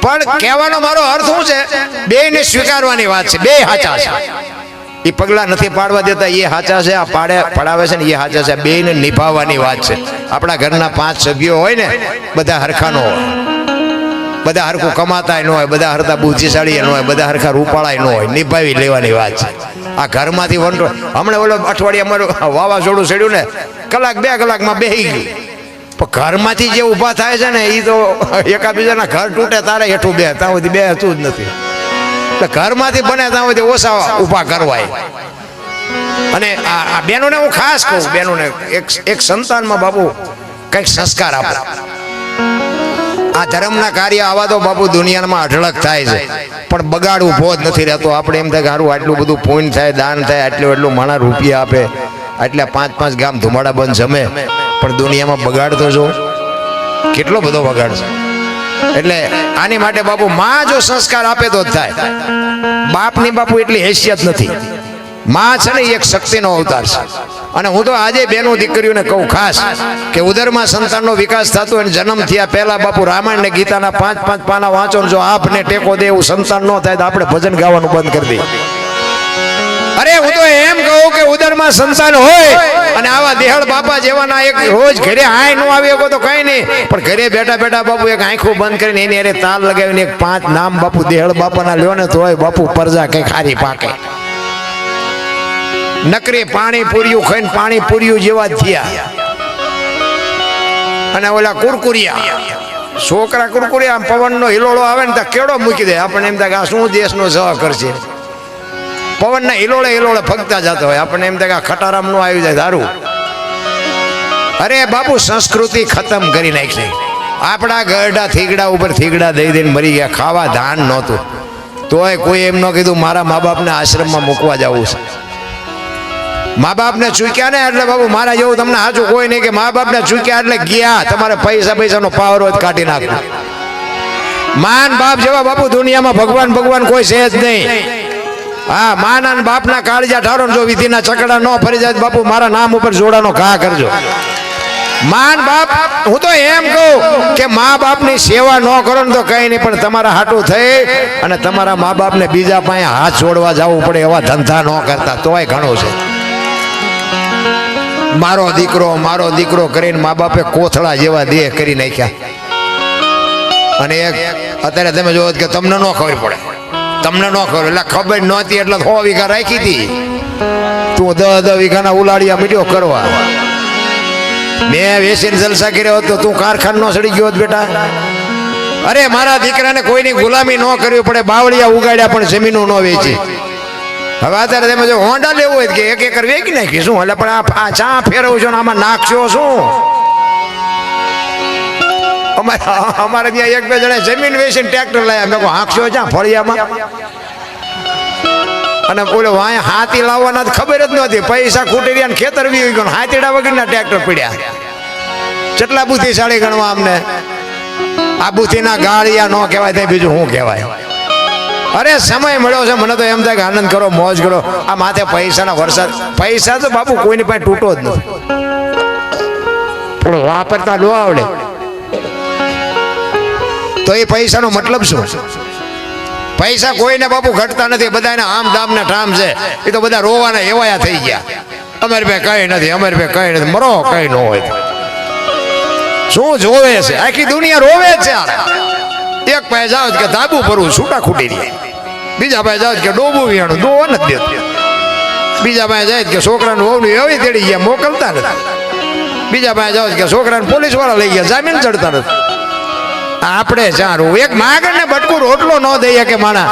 પણ કહેવાનો મારો અર્થ શું છે બેયને સ્વીકારવાની વાત છે બે સાચા છે એ પગલા નથી પાડવા દેતા એ સાચા છે આ પડાવે છે ને એ સાચા છે બેયને નિભાવવાની વાત છે આપણા ઘરના 5 સભ્યો હોય ને બધા હરખા ન હોય બધા હરખું કમાતા ન હોય બધા હરતા બુદ્ધિશાળી ન હોય બધા હરખા રૂપાળા ન હોય નિભાવી લેવાની વાત છે આ ઘરમાંથી વંટો હમણાં ઓલો અઠવાડિયે અમારું વાવાઝોડું ચડ્યું ને કલાક 2 કલાકમાં બેહી ગયું પણ ઘરમાંથી જે ઊભા થાય છે ને એ તો એકાબીજાના ઘર તૂટે તારે હેઠું બે ત્યાં સુધી બે હતું જ નથી એટલે ઘરમાંથી બને ત્યાં સુધી ઓછા ઊભા કરવાય અને આ બહેનોને હું ખાસ કહું બહેનોને એક સંતાનમાં બાપુ કંઈક સંસ્કાર આપો આ ધર્મના કાર્ય આવા તો બાપુ દુનિયામાં અઢળક થાય છે પણ બગાડ ઊભો જ નથી રહેતો આપણે એમ થાય કે સારું આટલું બધું પુણ્ય થાય દાન થાય એટલું માણા રૂપિયા આપે આટલા 5 ગામ ધુમાડા બંધ જમે પણ દુનિયામાં બગાડ તો જો કેટલો બધો બગાડ છે એટલે આની માટે બાપુ માં જો સંસ્કાર આપે તો જ થાય બાપની બાપુ એટલી હેસિયત નથી માં છે ને એક શક્તિનો અવતાર છે અને હું તો આજે બેનો દીકરીઓને કહું ખાસ કે ઉદરમાં સંતાનનો વિકાસ થતો હોય જન્મ થયા પહેલા બાપુ રામાયણ ને ગીતાના 5 પાના વાંચો જો આપને ટેકો દે એવું સંતાન ન થાય તો આપણે ભજન ગાવાનું બંધ કરી દઈએ અરે હું તો એમ કહું કે ઉદરમાં સંતાન હોય અને આવા દેહળ બાપા જેવાના એક રોજ ઘરે આય નો આવી શકો તો કઈ નહીં પણ ઘરે બેઠા બેઠા બાપુ એક આંખો બંધ કરીને એની અરે તાલ લગાવીને એક 5 નામ બાપુ દેહળ બાપાના લ્યો ને તો હોય બાપુ પરજા કઈ ખારી પાકે નકરી પાણી પૂર્યું ખાઈને પાણી પૂર્યું જેવા થયા અને ઓલા કુરકુરિયા છોકરા કુરકુરિયા પવનનો હિલોળો આવે ને ત્યાં કેળો મૂકી દે આપણને એમ થાય કે આ શું દેશનો સહ કરશે પવનના હિલોળે ફગતા જતો હોય આપણને એમ થાય કે આ ખટારામ નો આવી જાય દારૂ અરે બાપુ સંસ્કૃતિ ખતમ કરી નાખી આપણા ગરડા થીગડા ઉપર થીગડા દઈ દઈને મરી ગયા ખાવા ધાન નહોતું તોય કોઈ એમ ન કીધું મારા મા બાપને આશ્રમમાં મૂકવા જવું છે મા બાપને ચૂક્યા ને એટલે બાપુ મારા જેવું તમને સાચું કોઈ નહીં કે મા બાપને ચૂક્યા એટલે ગયા તમારે પૈસાનો પાવર હોય કાઢી નાખો માન બાપ જેવા બાપુ દુનિયામાં ભગવાન કોઈ છે જ નહીં હા માના બાપના કાળજા ઠારો જો વિધિના ચકડા ન ફરી જાય બાપુ મારા નામ ઉપર જોડાનો ઘા કરજો માન બાપ હું તો એમ કહું કે મા બાપની સેવા ન કરો ને તો કઈ નહીં પણ તમારા હાટું થઈ અને તમારા મા બાપને બીજા પાસે હાથ છોડવા જવું પડે એવા ધંધા ન કરતા તોય ઘણું છે મારો દીકરો કરીને મા બાપે કોથળા જેવા દેહ કરી નાખ્યા અને એક અત્યારે તમે જોવો કે તમને ન ખબર પડે તમને ન ખબર એટલે ખબર નહોતી એટલે 100 વીઘા રાખી હતી તું 10 વીઘાના ઉલાડિયા મીડિયો કરવા મેં વેસીને જલસા કર્યો હતો તું કારખાન નો સડી ગયો બેટા અરે મારા દીકરાને કોઈની ગુલામી ન કરવી પડે બાવળિયા ઉગાડ્યા પણ જમીનો ન વેચી હવે અત્યારે તમે જો હોન્ડા લેવું હોય કે 1 એકર વેચી નાખી શું એટલે પણ આ ચા ફેરવું છો ને આમાં નાખશો શું અમારે ત્યાં 1-2 જણા જમીન વેચીને ટ્રેક્ટર લાયા મેં કહું હાંકશો ચા ફળિયામાં અને બોલો વાય હાથી લાવવાના ખબર જ નહોતી પૈસા ખૂટી રહ્યા ને ખેતર વી ગયું હાથીડા વગરના ટ્રેક્ટર પડ્યા કેટલા બુદ્ધિશાળી ગણવા અમને આ બુદ્ધિના ગાળિયા ન કહેવાય તે બીજું શું કહેવાય અરે સમય મળ્યો છે, મને તો એમ થાય કે આનંદ કરો, મોજ કરો. આ માથે પૈસાના વરસાદ, પૈસા તો બાપુ કોઈની પાસે તૂટો જ નથી, પણ વાપરતા ન આવડે તો એ પૈસાનો મતલબ શું? પૈસા કોઈને બાપુ ઘટતા નથી, બધાને આમ દામ ને ઠામ છે. એ તો બધા રોવાના એવાયા થઈ ગયા, અમારી પાસે કઈ નથી, અમારી પાસે કઈ નથી. મરો કઈ ન હોય, શું જોવે છે? આખી દુનિયા રોવે છે. એક પાસે જાવ કે ધાબુ ભરવું, છૂટા ખૂટી રહી. બીજા પાસે જાવ કે ડોબું વિયાણું, દોવા નથી દેતું. બીજા પાસે જાય કે છોકરાને વહુની એવી તેડી ગયા, મોકલતા નથી. બીજા પાસે જાવ કે છોકરાને પોલીસ વાળા લઈ ગયા, જામીન ચડતા નથી. આપણે ચારું એક માગણ ને બટકું રોટલો ન દઈએ કે માણા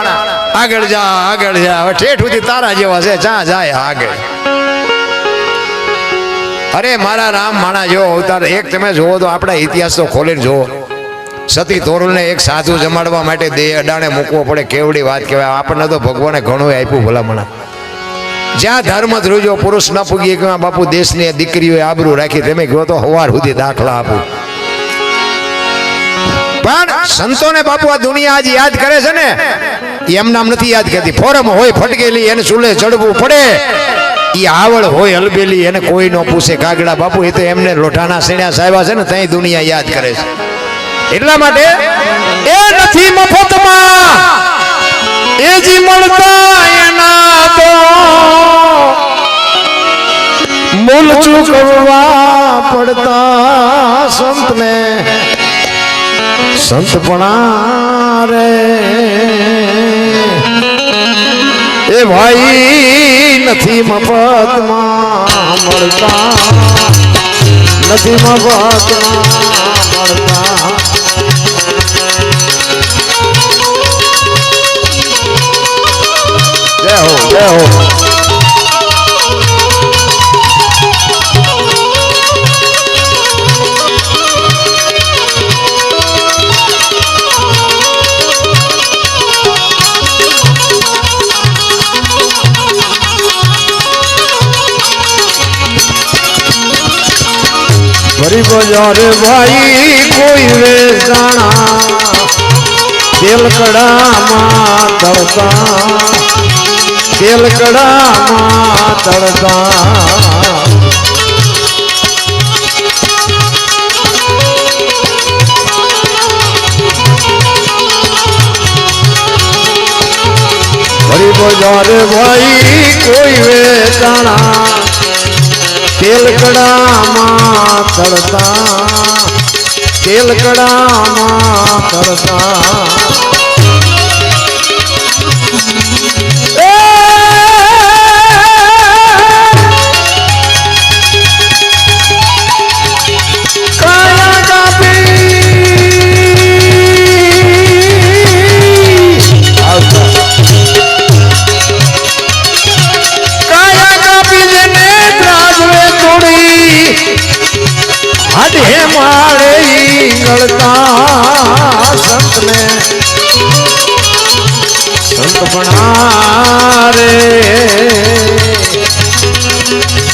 આગળ જા, આગળ જા. હવે ઠેઠ સુધી તારા જેવા છે, ચા જાય આગળ. અરે મારા રામ માણા જેવો અવતાર એક તમે જોવો તો આપણા ઇતિહાસ તો ખોલીને જોવો. સતી તોરલને એક સાધુ જમાડવા માટે દેહ અડાણે મૂકવો પડે, કેવડી વાત કહેવાય. આપણને તો ભગવાને ઘણું આપ્યું ભલામણા. જ્યાં ધર્મ ધ્રુજો પુરુષ ન પૂગી કે બાપુ દેશની દીકરીઓએ આબરૂ રાખી, તમે કહો તો હવાર સુધી દાખલા આપું. પણ સંતોને બાપુ આ દુનિયા આજ યાદ કરે છે ને, એમ નામ નથી યાદ કરતી. ફોરમ હોય ફટકેલી એને ચૂલે ચડવું પડે, એ આવડ હોય હલબેલી એને કોઈ ન પૂછે કાગડા. બાપુ એ તો એમને લોઢાના સેણ્યા સાહેબા છે ને, ત્યાં દુનિયા યાદ કરે છે. એટલા માટે એ નથી મફતમાં, એ જી મળતા એના તો મૂલ ચૂકવવા પડતા સંતને. સંતપણા રે એ ભાઈ નથી મફતમાં મળતા, નથી મફતમાં મળતા. જય હો, જય હો. ગરીબ જારે ભાઈ કોઈ વેચાણા, તેલ કડામાં તળતા, તેલ કડામાં તળતા. ગરીબ જારે ભાઈ કોઈ વેચાણા, તેલ કડામાં તળતા, તેલ કડામાં તળતા. કાયા કાપી જેને ત્રાજવે તોડી, હે માળે ગળતા સંતને. સંતપણા રે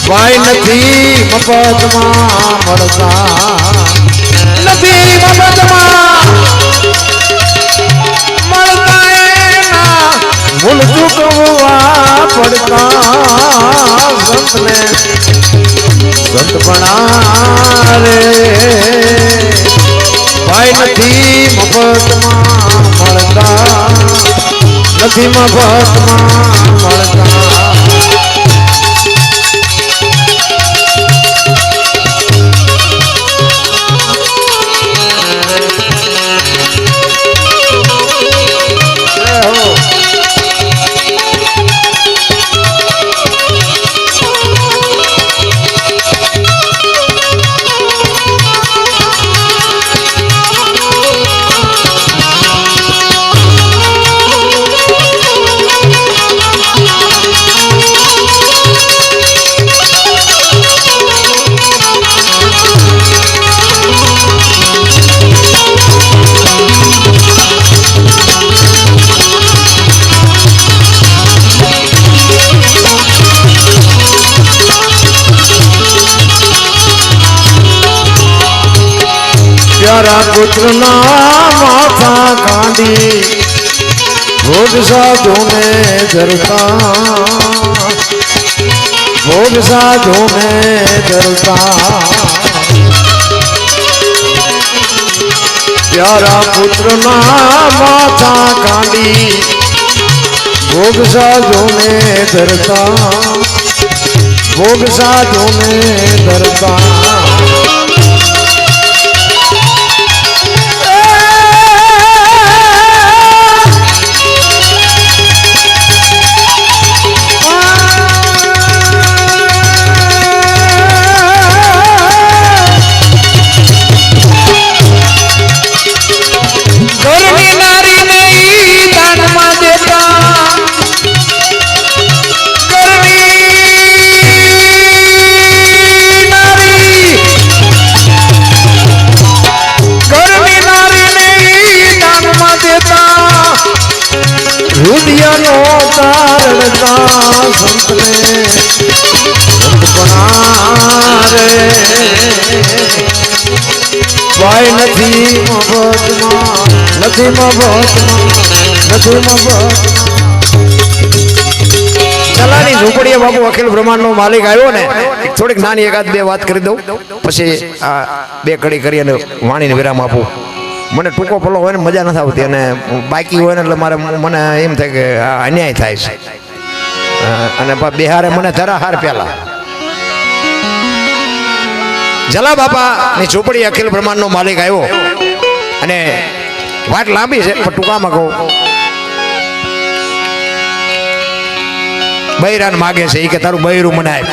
ભાઈ નથી મફતમાં મળતા, નથી મફતમાં મળતા. એના મૂળ ચૂકવવા પડતા સંતને. સંતપણા રે ભાઈ નથી મફતમાં મળતા, નથી મફતમાં મળતા. પ્યારા પુત્રના માથા કાંડી ભોગ સાધુને ધરતા ભોગ સાધુને ધરતા પ્યારા પુત્રના માથા કાંડી ભોગ સાધુને ધરતા ભોગ સાધુને ધરતા રુદિયાનો તારણતા સંતને સંતપણા રે વાય નથી મફતમાં નથી મફતમાં નથી મફત ચલાની ઝૂંપડીએ બાપુ અખિલ બ્રહ્માંડનો માલિક આવ્યો ને થોડીક નાની એકાદ બે વાત કરી દઉં પછી આ બે કડી કરી અને વાણીને વિરામ આપું મને ટૂંકો પલો હોય ને મજા નથી આવતી અને બાકી હોય ને એટલે મને એમ થાય કે આ અન્યાય થાય છે અને બિહારે મને ધરાહાર પહેલા જલા બાપાની ઝૂંપડી અખિલ બ્રહ્માંડનો માલિક આવ્યો અને વાત લાંબી છે પણ ટૂંકામાં કહું બૈરાન માગે છે એ કે તારું બૈરું મને આપ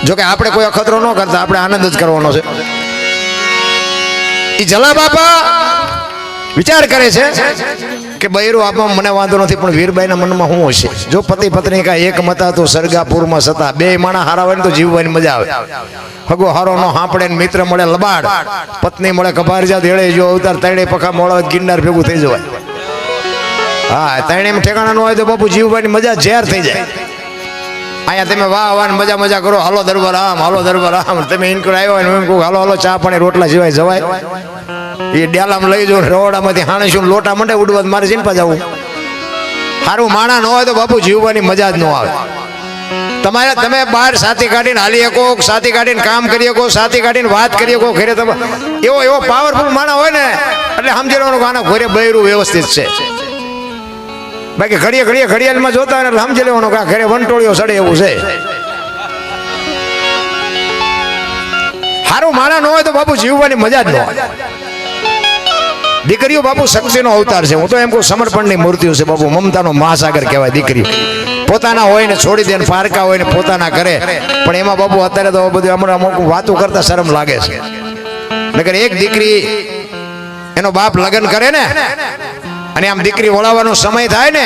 જોકે આપણે કોઈ અખતરો ન કરતા આપણે આનંદ જ કરવાનો છે એ જલા બાપા વિચાર કરે છે કે બૈરું આપવા મને વાંધો નથી પણ વીરબાઈના મનમાં શું હશે જો પતિ પત્ની કા એક મતા તો સરગાપુરમાં સતા બે માણા હારા હોય ને તો જીવવાની મજા આવે હગો હારો નો હાંપડે ને મિત્ર મળે લબાડ પત્ની મળે કભારજા દેડે જો અવતાર તૈણે પખા મોળા ગિરનાર ભેગું થઈ જવાય હા તૈણે ઠેકાણા ન હોય તો બાપુ જીવવાની મજા ઝેર થઈ જાય અહીંયા તમે વાહ વાહ મજા મજા કરો હાલો દરબાર આમ તમે ઇનકર આવ્યો હોય એમ કહું હાલો ચા પાણી રોટલા સિવાય જવાય એ ડેલામાં લઈ જાઉં રવડામાંથી હાણીશું લોટા મંડે ઉડવા મારે ચિંતા જવું સારું માણા ન હોય તો બાપુ જીવવાની મજા જ ન આવે તમે બહાર સાથી કાઢીને હાલી શકો સાથી કાઢીને કામ કરી શકો સાથી કાઢીને વાત કરી શકો ઘરે તમે એવો પાવરફુલ માણા હોય ને એટલે સમજી લેવાનું કે આના ઘરે બૈરું વ્યવસ્થિત છે બાકી ઘડીએ ઘડિયાળમાં જોતા હોય એટલે સમજી લેવાનું કે ઘરે વંટોળીઓ સડે એવું છે સારું માણા ન હોય તો બાપુ જીવવાની મજા જ ન હોય દીકરીઓ બાપુ શક્તિનો અવતાર છે હું તો એમ કહું સમર્પણની મૂર્તિઓ છે બાપુ મમતાનો મહાસાગર કહેવાય દીકરીઓ પોતાના હોય ને છોડી દે ને પારકા હોય ને પોતાના કરે પણ એમાં બાપુ અત્યારે તો બધું હમણાં અમુક વાતો કરતા શરમ લાગે છે નકર એક દીકરી એનો બાપ લગ્ન કરે ને અને આમ દીકરી વળાવવાનો સમય થાય ને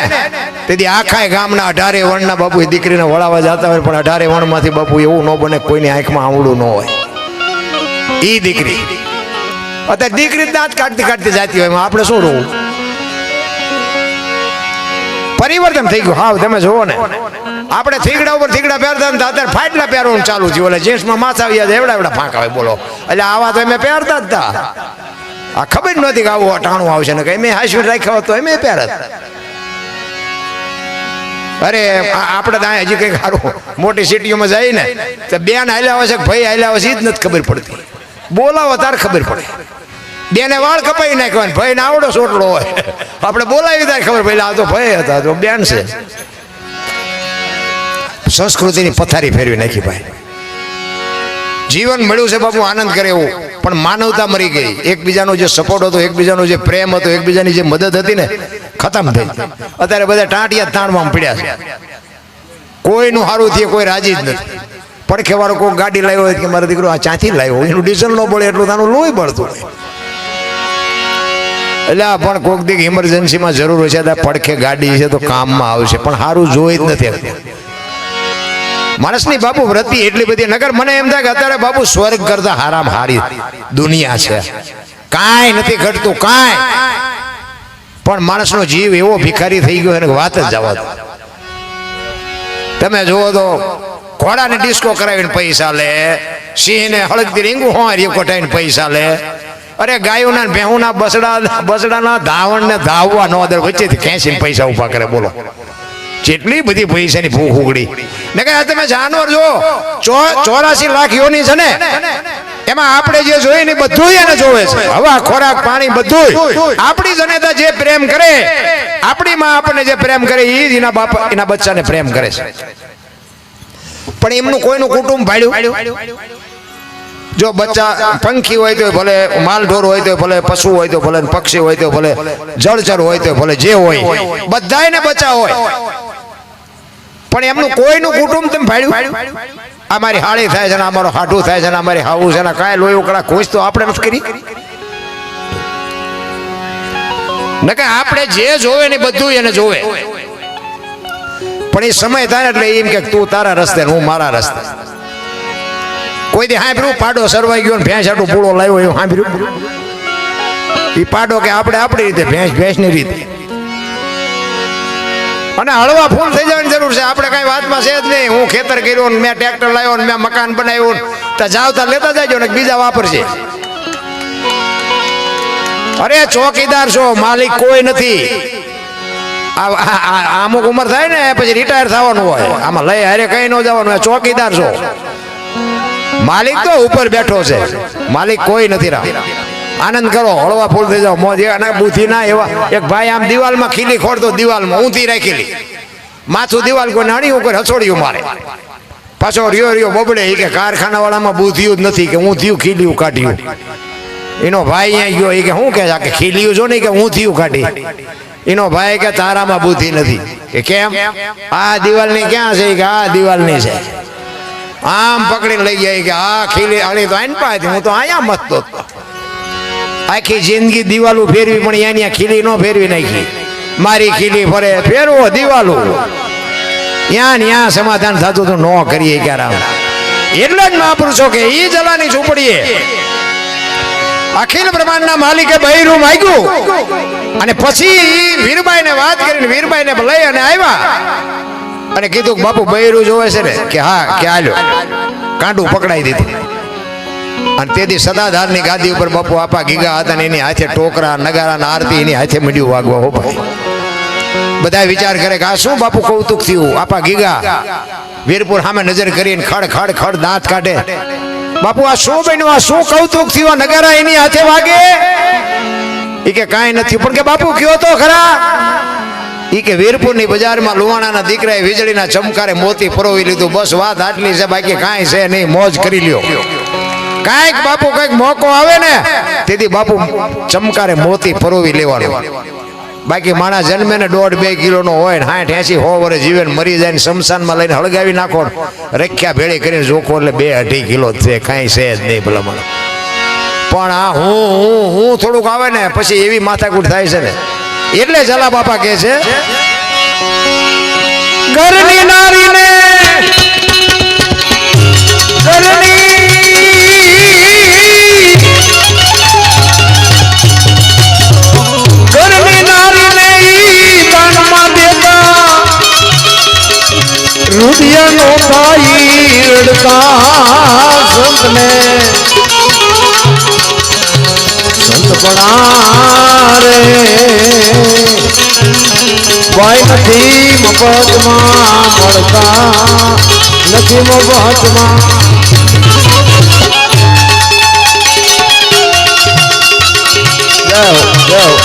તેથી આખા ગામના 18 વણના બાપુ એ દીકરીને વળાવવા જતા હોય પણ 18 વણમાંથી બાપુ એવું ન બને કોઈની આંખમાં આંવળું ન હોય ઈ દીકરી અત્યારે દીકરી દાંત કાઢતી જતી હોય આપણે શું રોવું પરિવર્તન થઈ ગયું હા તમે જોવો ને આપણે થીગડા ઉપર થીગડા પહેરતા ને અત્યારે ફાટલા પહેરવાનું ચાલુ થયું એટલે જેન્ટ્સમાં માથા આવી જાય એવડા ફાંક આવે બોલો એટલે આવા તો અમે પહેરતા જ હતા આ ખબર નહોતી કે આવું અટાણું આવશે ને કઈ મેં હાઈસ્પીડ રાખ્યો હતો એમ પહેરત અરે આપણે તો હજી કંઈક સારું મોટી સિટીઓમાં જાય ને તો બેન હાલ્યા હોય છે ભાઈ હાલ્યા હોય છે એ જ નથી ખબર પડતી બોલાવો તાર ખબર પડે બેને વાળ કપાઈ નાખવા ભાઈ ને આવડો સોટલો હોય આપણે બોલાવી ત્યારે ખબર પડે આ તો ભાઈ હતા તો બેન છે સંસ્કૃતિની પથારી ફેરવી નાખી ભાઈ જીવન મળ્યું છે બાપુ આનંદ કરે એવું પણ માનવતા મરી ગઈ એકબીજાનો જે સપોર્ટ હતો એકબીજાનો જે પ્રેમ હતો એકબીજાની જે મદદ હતી ને ખતમ થઈ અત્યારે બધા ટાંટિયા તાણવામાં પડ્યા છે કોઈનું સારું થયું કોઈ રાજી જ નથી પડખે વાળો કોઈ ગાડી લાવ્યો હોય કે મારો દીકરો આ ચાંથી લાવ્યો એનું ડીઝલ ન બળે એટલું તાનું લોહી બળતું હોય એટલે પણ કોઈક દીક ઇમરજન્સીમાં જરૂર હોય છે પડખે ગાડી છે તો કામમાં આવશે પણ સારું જોઈ જ નથી માણસની બાપુ વૃત્તિ એટલી બધી નગર મને એમ થાય કે અત્યારે બાપુ સ્વર્ગ કરતા હારામ હારી દુનિયા છે કાંઈ નથી ઘટતું કાંઈ પણ માણસનો જીવ એવો ભિખારી થઈ ગયો એને વાત જ જવા દો તમે જુઓ તો ઘોડાને ડિસ્કો કરાવીને પૈસા લે સિંહને હળગતી રીંગું હોવારી કોટાઈને પૈસા લે અરે ગાયોના ભેહુના બસડાના ધાવણ ને ધાવવા ન દે વચ્ચેથી ખેંચીને પૈસા ઉભા કરે બોલો જેટલી બધી પૈસાની ભૂખ ઉગડી ને કે તમે જાનવર જો 84 લાખ યોની છે ને એમાં આપણે જે જોઈએ ને બધું એને જોવે છે હવા ખોરાક પાણી બધું આપણી જનેતા જે પ્રેમ કરે આપણી માં આપણને જે પ્રેમ કરે એ જ એના બાપ એના બચ્ચાને પ્રેમ કરે છે પણ એમનું કોઈનું કુટુંબ ભાડ્યું જો બચ્ચા પંખી હોય તો ભલે માલઢોર હોય તો ભલે પશુ હોય તો ભલે પક્ષી હોય તો ભલે જળચર હોય તો ભલે જે હોય બધાયને બચ્ચા હોય પણ એમનું કોઈનું કુટુંબ તમે ભાડ્યું અમારી હાળી થાય છે ને અમારો હાડું થાય છે ને અમારી હાવું છે ને કાંઈ લોહી ઉકળા ખુશ તો આપણે નથી કરી ને કે આપણે જે જોવે ને બધું એને જોવે પણ એ સમય થાય એટલે એમ કે તું તારા રસ્તે હું મારા રસ્તે કોઈ દી સાંભળ્યું પાડો સરવાઈ ગયો ને ભેંસ આટલું પૂળો લાવ્યો એવું સાંભળ્યું એ પાડો કે આપણે આપણી રીતે ભેંસની રીતે અને હળવા ફૂલ થઈ જવાની જરૂર છે આપણે કઈ વાતમાં છે જ નહીં હું ખેતર કર્યું મેં ટ્રેક્ટર લાવ્યો ને મેં મકાન બનાવ્યું તો જાવતા લેતા જાજો ને બીજા વાપરશે અરે ચોકીદાર છો માલિક કોઈ નથી અમુક ઉંમર થાય ને પછી રિટાયર થવાનું હોય આમાં લઈ હારે કઈ ન જવાનું ચોકીદાર છો માલિક તો ઉપર બેઠો છે માલિક કોઈ નથી આનંદ કરો હળવા ફૂલ થઈ જાવ મોજ અને બુદ્ધિ ના એવા એક ભાઈ આમ દિવાલમાં ખીલી ખોડતો દિવાલમાં ઊંધી રાખેલી માથું દિવાલ કોઈ નાણી ઉપર હસોડ્યું મારે પાછો રહ્યો બબડે કે કારખાના વાળામાં બુદ્ધિયું જ નથી કે ઊંધિયું ખીલ્યું કાઢ્યું એનો ભાઈ અહીંયા ગયો એ કે શું કે કે ખીલ્યું જો નહીં કે ઊંધિયું કાઢી એનો ભાઈ કે તારામાં બુદ્ધિ નથી કે કેમ આ દિવાલની ક્યાં છે કે આ દિવાલની છે આમ પકડીને લઈ ગયા કે આ ખીલી આની તો આઈને પાછી હું તો અહીંયા મતતો આખી જિંદગી દિવાલું ફેરવી પણ અહીંયા ખીલી ન ફેરવી નાખી મારી ખીલી ફરે ફેરવો દિવાલું ત્યાં સમાધાન થતું તો ન કરીએ ક્યારે એટલે જ મહાપુરુષો કે ઈ જલાની ઝૂંપડીએ અખિલ બ્રહ્માંડના માલિકે બૈરું માંગ્યું અને પછી વીરબાઈ ને વાત કરીને વીરબાઈ ને લઈ અને આવ્યા અને કીધું કે બાપુ બૈરું જોવે છે ને કે હા કે આલ્યો કાંડું પકડાઈ દીધું અને તેથી સદાધારની ગાદી ઉપર બાપુ આપા ગીગા હતા ને એની હાથે ટોકરા નગારા આરતી એની હાથે મળ્યું વાગવા હો ભાઈ બધા વિચાર કરે કે આ શું બાપુ કૌતુક થયું આપા ગીગા વીરપુર સામે નજર કરીને ખડ ખડ ખડ દાંત કાઢે બાપુ આ શું બન્યું આ શું કૌતુક થયું નગારા એની હાથે વાગે એ કે કાંઈ નથી પણ કે બાપુ કયો તો ખરા ઈ કે વીરપુરની બજારમાં લુવાણાના દીકરાએ વીજળીના ચમકારે મોતી પરોવી લીધું બસ વાત આટલી છે બાકી કાંઈ છે નહીં મોજ કરી લ્યો કાંઈક બાપુ કઈક મોકો આવે ને તેથી બાપુ ચમકારે મોતી પરોવી લેવાનું બાકી માણસ જન્મે ને 1.5-2 કિલોનો હોય ને 60-80 વર્ષ જીવે મરી જાય ને શમશાનમાં લઈને હળગાવી નાખો રખ્યા ભેળી કરીને જોખો એટલે 2-2.5 કિલો છે કાંઈ છે જ નહીં ભલા મને પણ આ હું થોડુંક આવે ને પછી એવી માથાકૂટ થાય છે ને એટલે જલા બાપા કહે છે ઘરની નારીને રૂપિયાનો ભાઈ રડતા સંતને સંતપણા રે ભાઈ નથી મફતમાં મળતા નથી મફતમાં જાઓ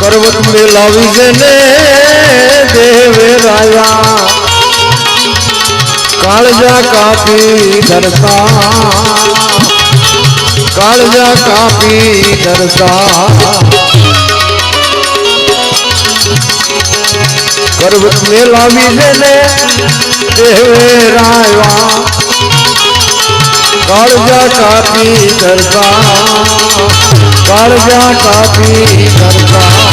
પર્વત મેલાવી જને દેવે રાયા કાળજા કાપી ધરતા કાળજા કાપી ધરતા પર્વત મેલાવી જને દેવે રાયા કાળજા કાપી ધરતા કાળજા કાપી ધરતા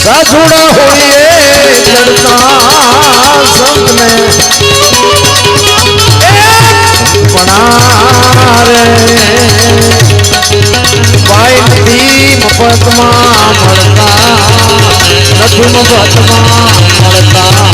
સાસુડા હોઈએ ચડતા સંતને પણારે ભાઈ નથી મફતમાં મળતા નથી મફતમાં મળતા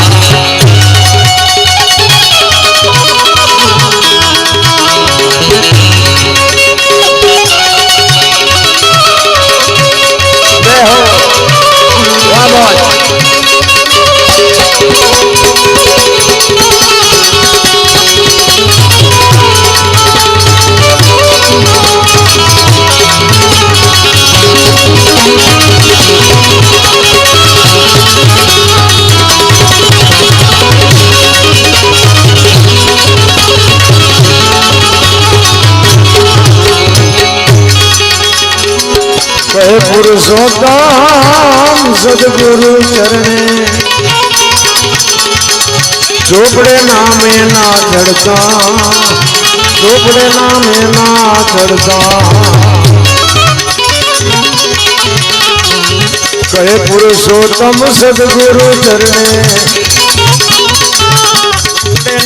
પુરુષોત્તમ સદગુરુ ચરણે ચોપડે નામે ના ચડતા ચોપડે નામે ના ચડતા કહે પુરુષોત્તમ સદગુરુ ચરણે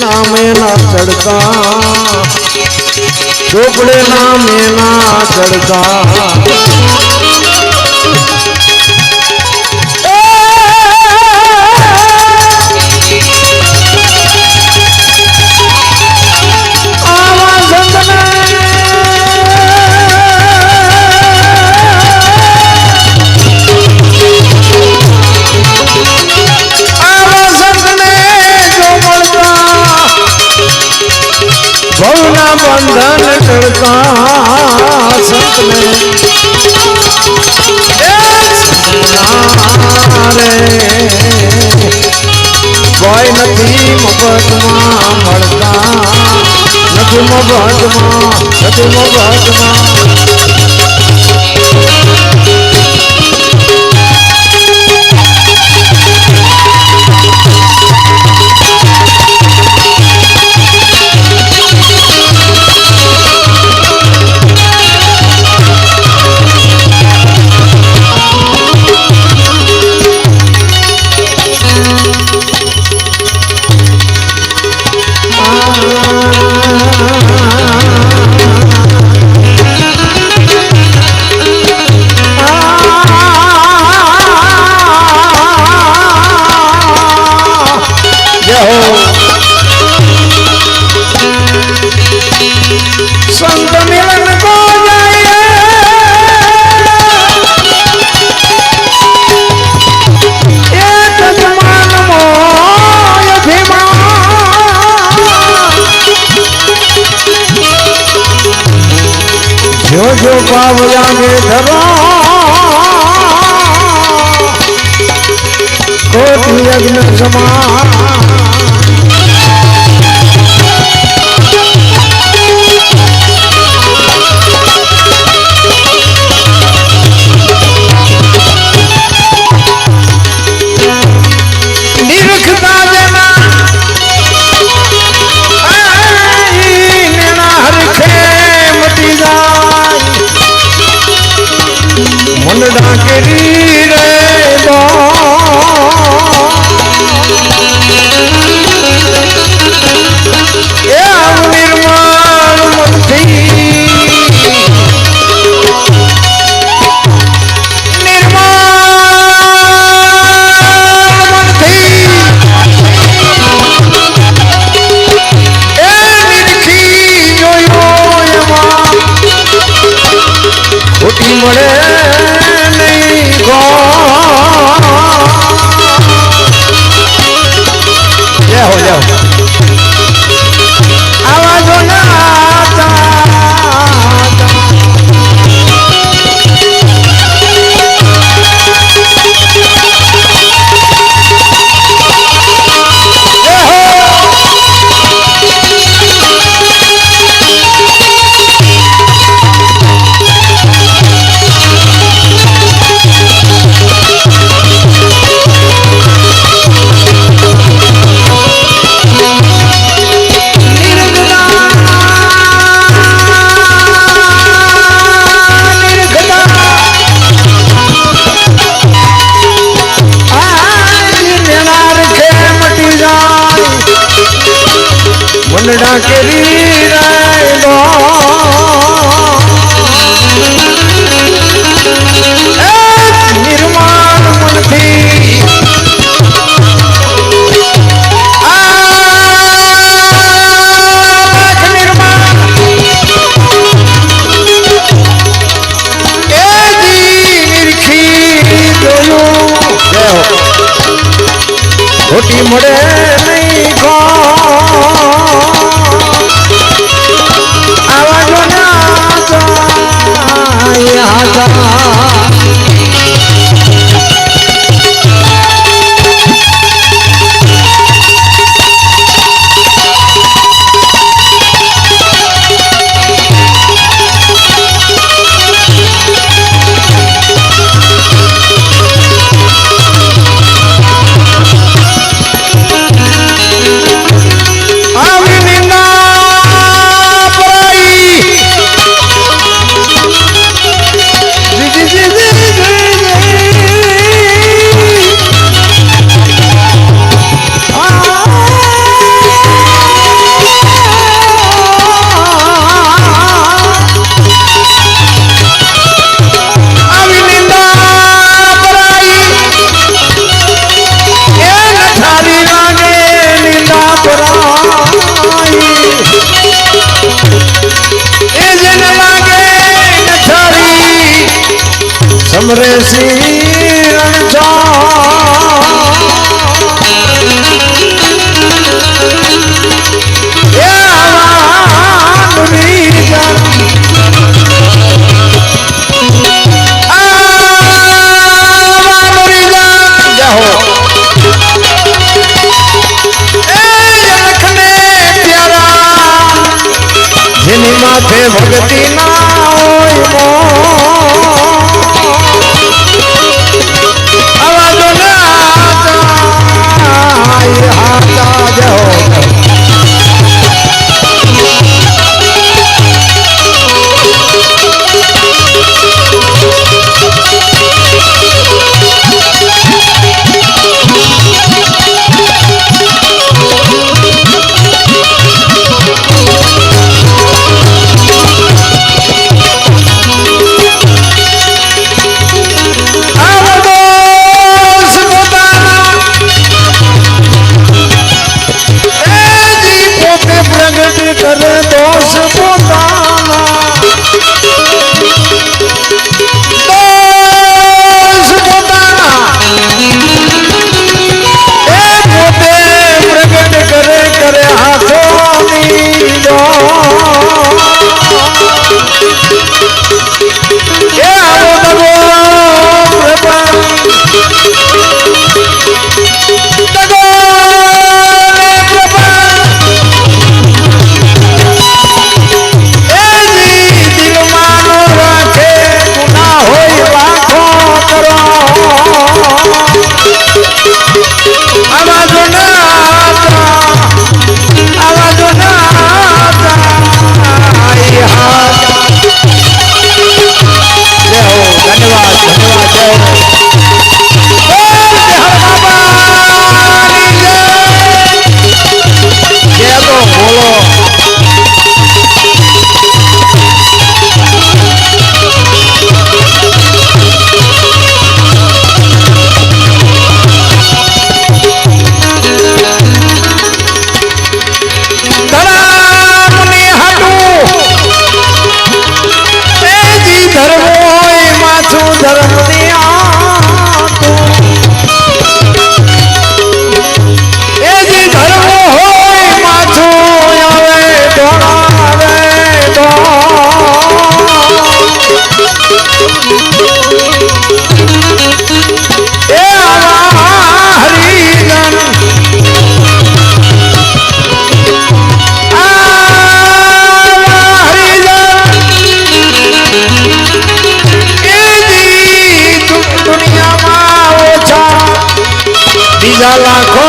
નામે ના ચડતા ચોપડે નામે ના ચડતા બંધન કરતા સંતને કોઈ નથી મફતમાં મળતા નથી મફતમાં નથી મફતમાં જો પાવ લાગે ધરો કોટી યજ્ઞ સમાન ડાકેરી રે નિર્માણ મનથી ખોટી મળે સમરે શ્રી જેની માથે ભક્તિ ના હોય અવાજો ના હાચા જહો લાખો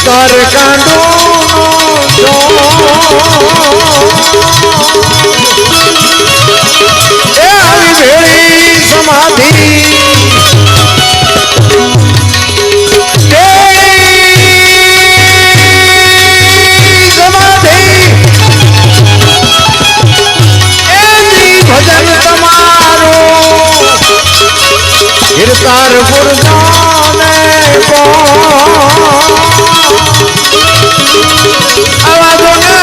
તાર કાંડો આવી ભેળી સમાધિ ભજન તમારું હિરતાર ગુરજાને આવાજો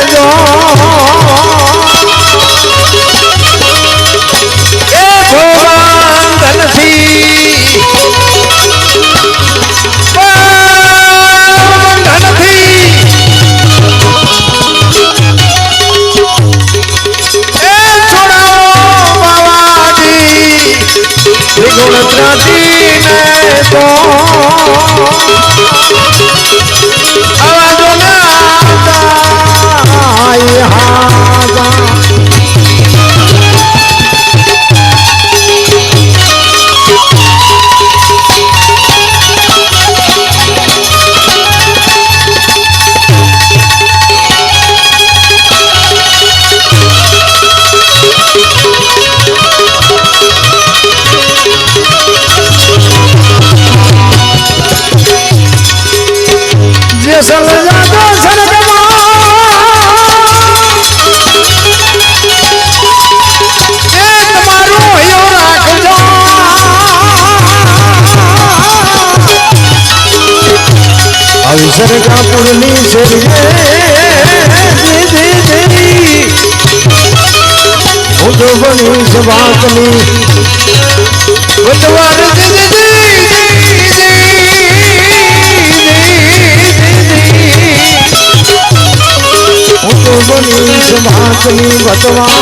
જો એ બંધનથી સરગાપુરની હું તો બનીશ વાતની બુધવાર હું તો બનીશ વાતની બતવા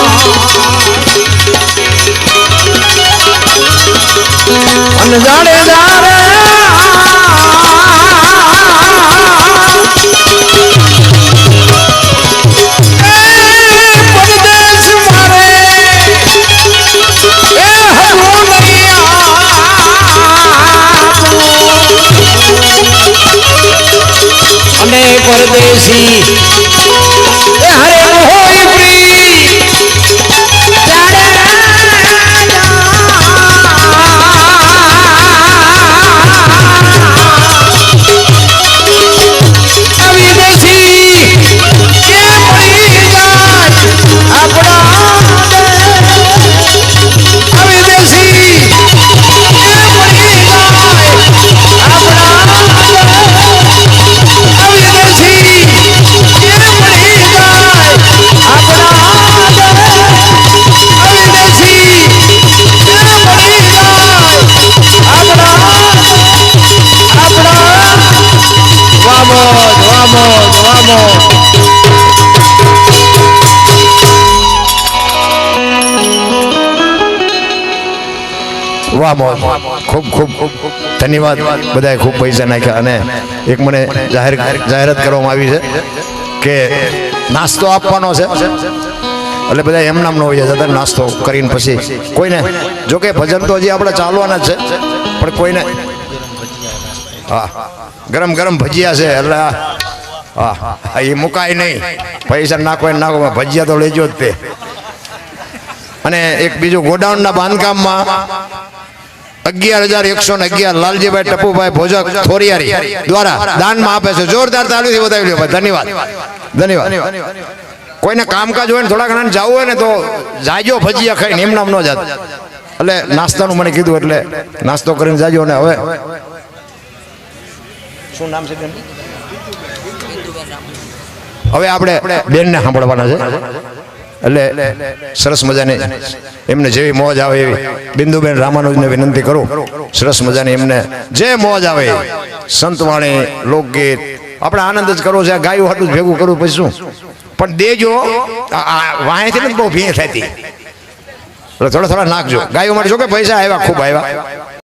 અને જાડે જાડે પરદેશી એ હરે હોય પ્રી વિદેશી કે મળી જાય આપણા વિદેશી કે મળી જાય વાહ મોજ ખૂબ ખૂબ ધન્યવાદ બધાએ ખૂબ પૈસા નાખ્યા અને એક મને જાહેરાત કરવામાં આવી છે કે નાસ્તો આપવાનો છે એટલે બધા એમ નામ ન હોય જતા નાસ્તો કરીને પછી કોઈને જોકે ભજન તો હજી આપણે ચાલવાના જ છે પણ કોઈને હા ગરમ ગરમ ભજીયા છે એટલે હા એ મુકાય નહીં પૈસા નાખો નાખો ભજીયા તો લેજો જ તે અને એક બીજું ગોડાઉનના બાંધકામમાં 11,111 લાલજીભાઈ ટપુભાઈ ભોજક થોરિયારી દ્વારા દાનમાં આપે છે. જોરદાર તાળીથી વધાવી લ્યો ભાઈ. ધન્યવાદ ધન્યવાદ. કોઈને કામકાજ હોય ને થોડા ઘણા જવું હોય ને તો જાજો ભજીયા ખાઈને એમ નામ ન જાત. એટલે નાસ્તાનું મને કીધું એટલે નાસ્તો કરીને જાજો. ને હવે શું નામ છે? હવે આપણે બેનને સાંભળવાના છે એટલે સરસ મજાની એમને જેવી મોજ આવે એવી બિંદુબેન રામાનુજને વિનંતી કરું. સરસ મજાની એમને જે મોજ આવે સંતવાણી લોકગીત આપણે આનંદ જ કરવો છે. ગાયું હાટું જ ભેગું કરવું પછી શું પણ દેજો. વાંયથી બહુ ભીણ થતી એટલે થોડા થોડા નાખજો ગાયો માટે. જો કે પૈસા આવ્યા ખૂબ આવ્યા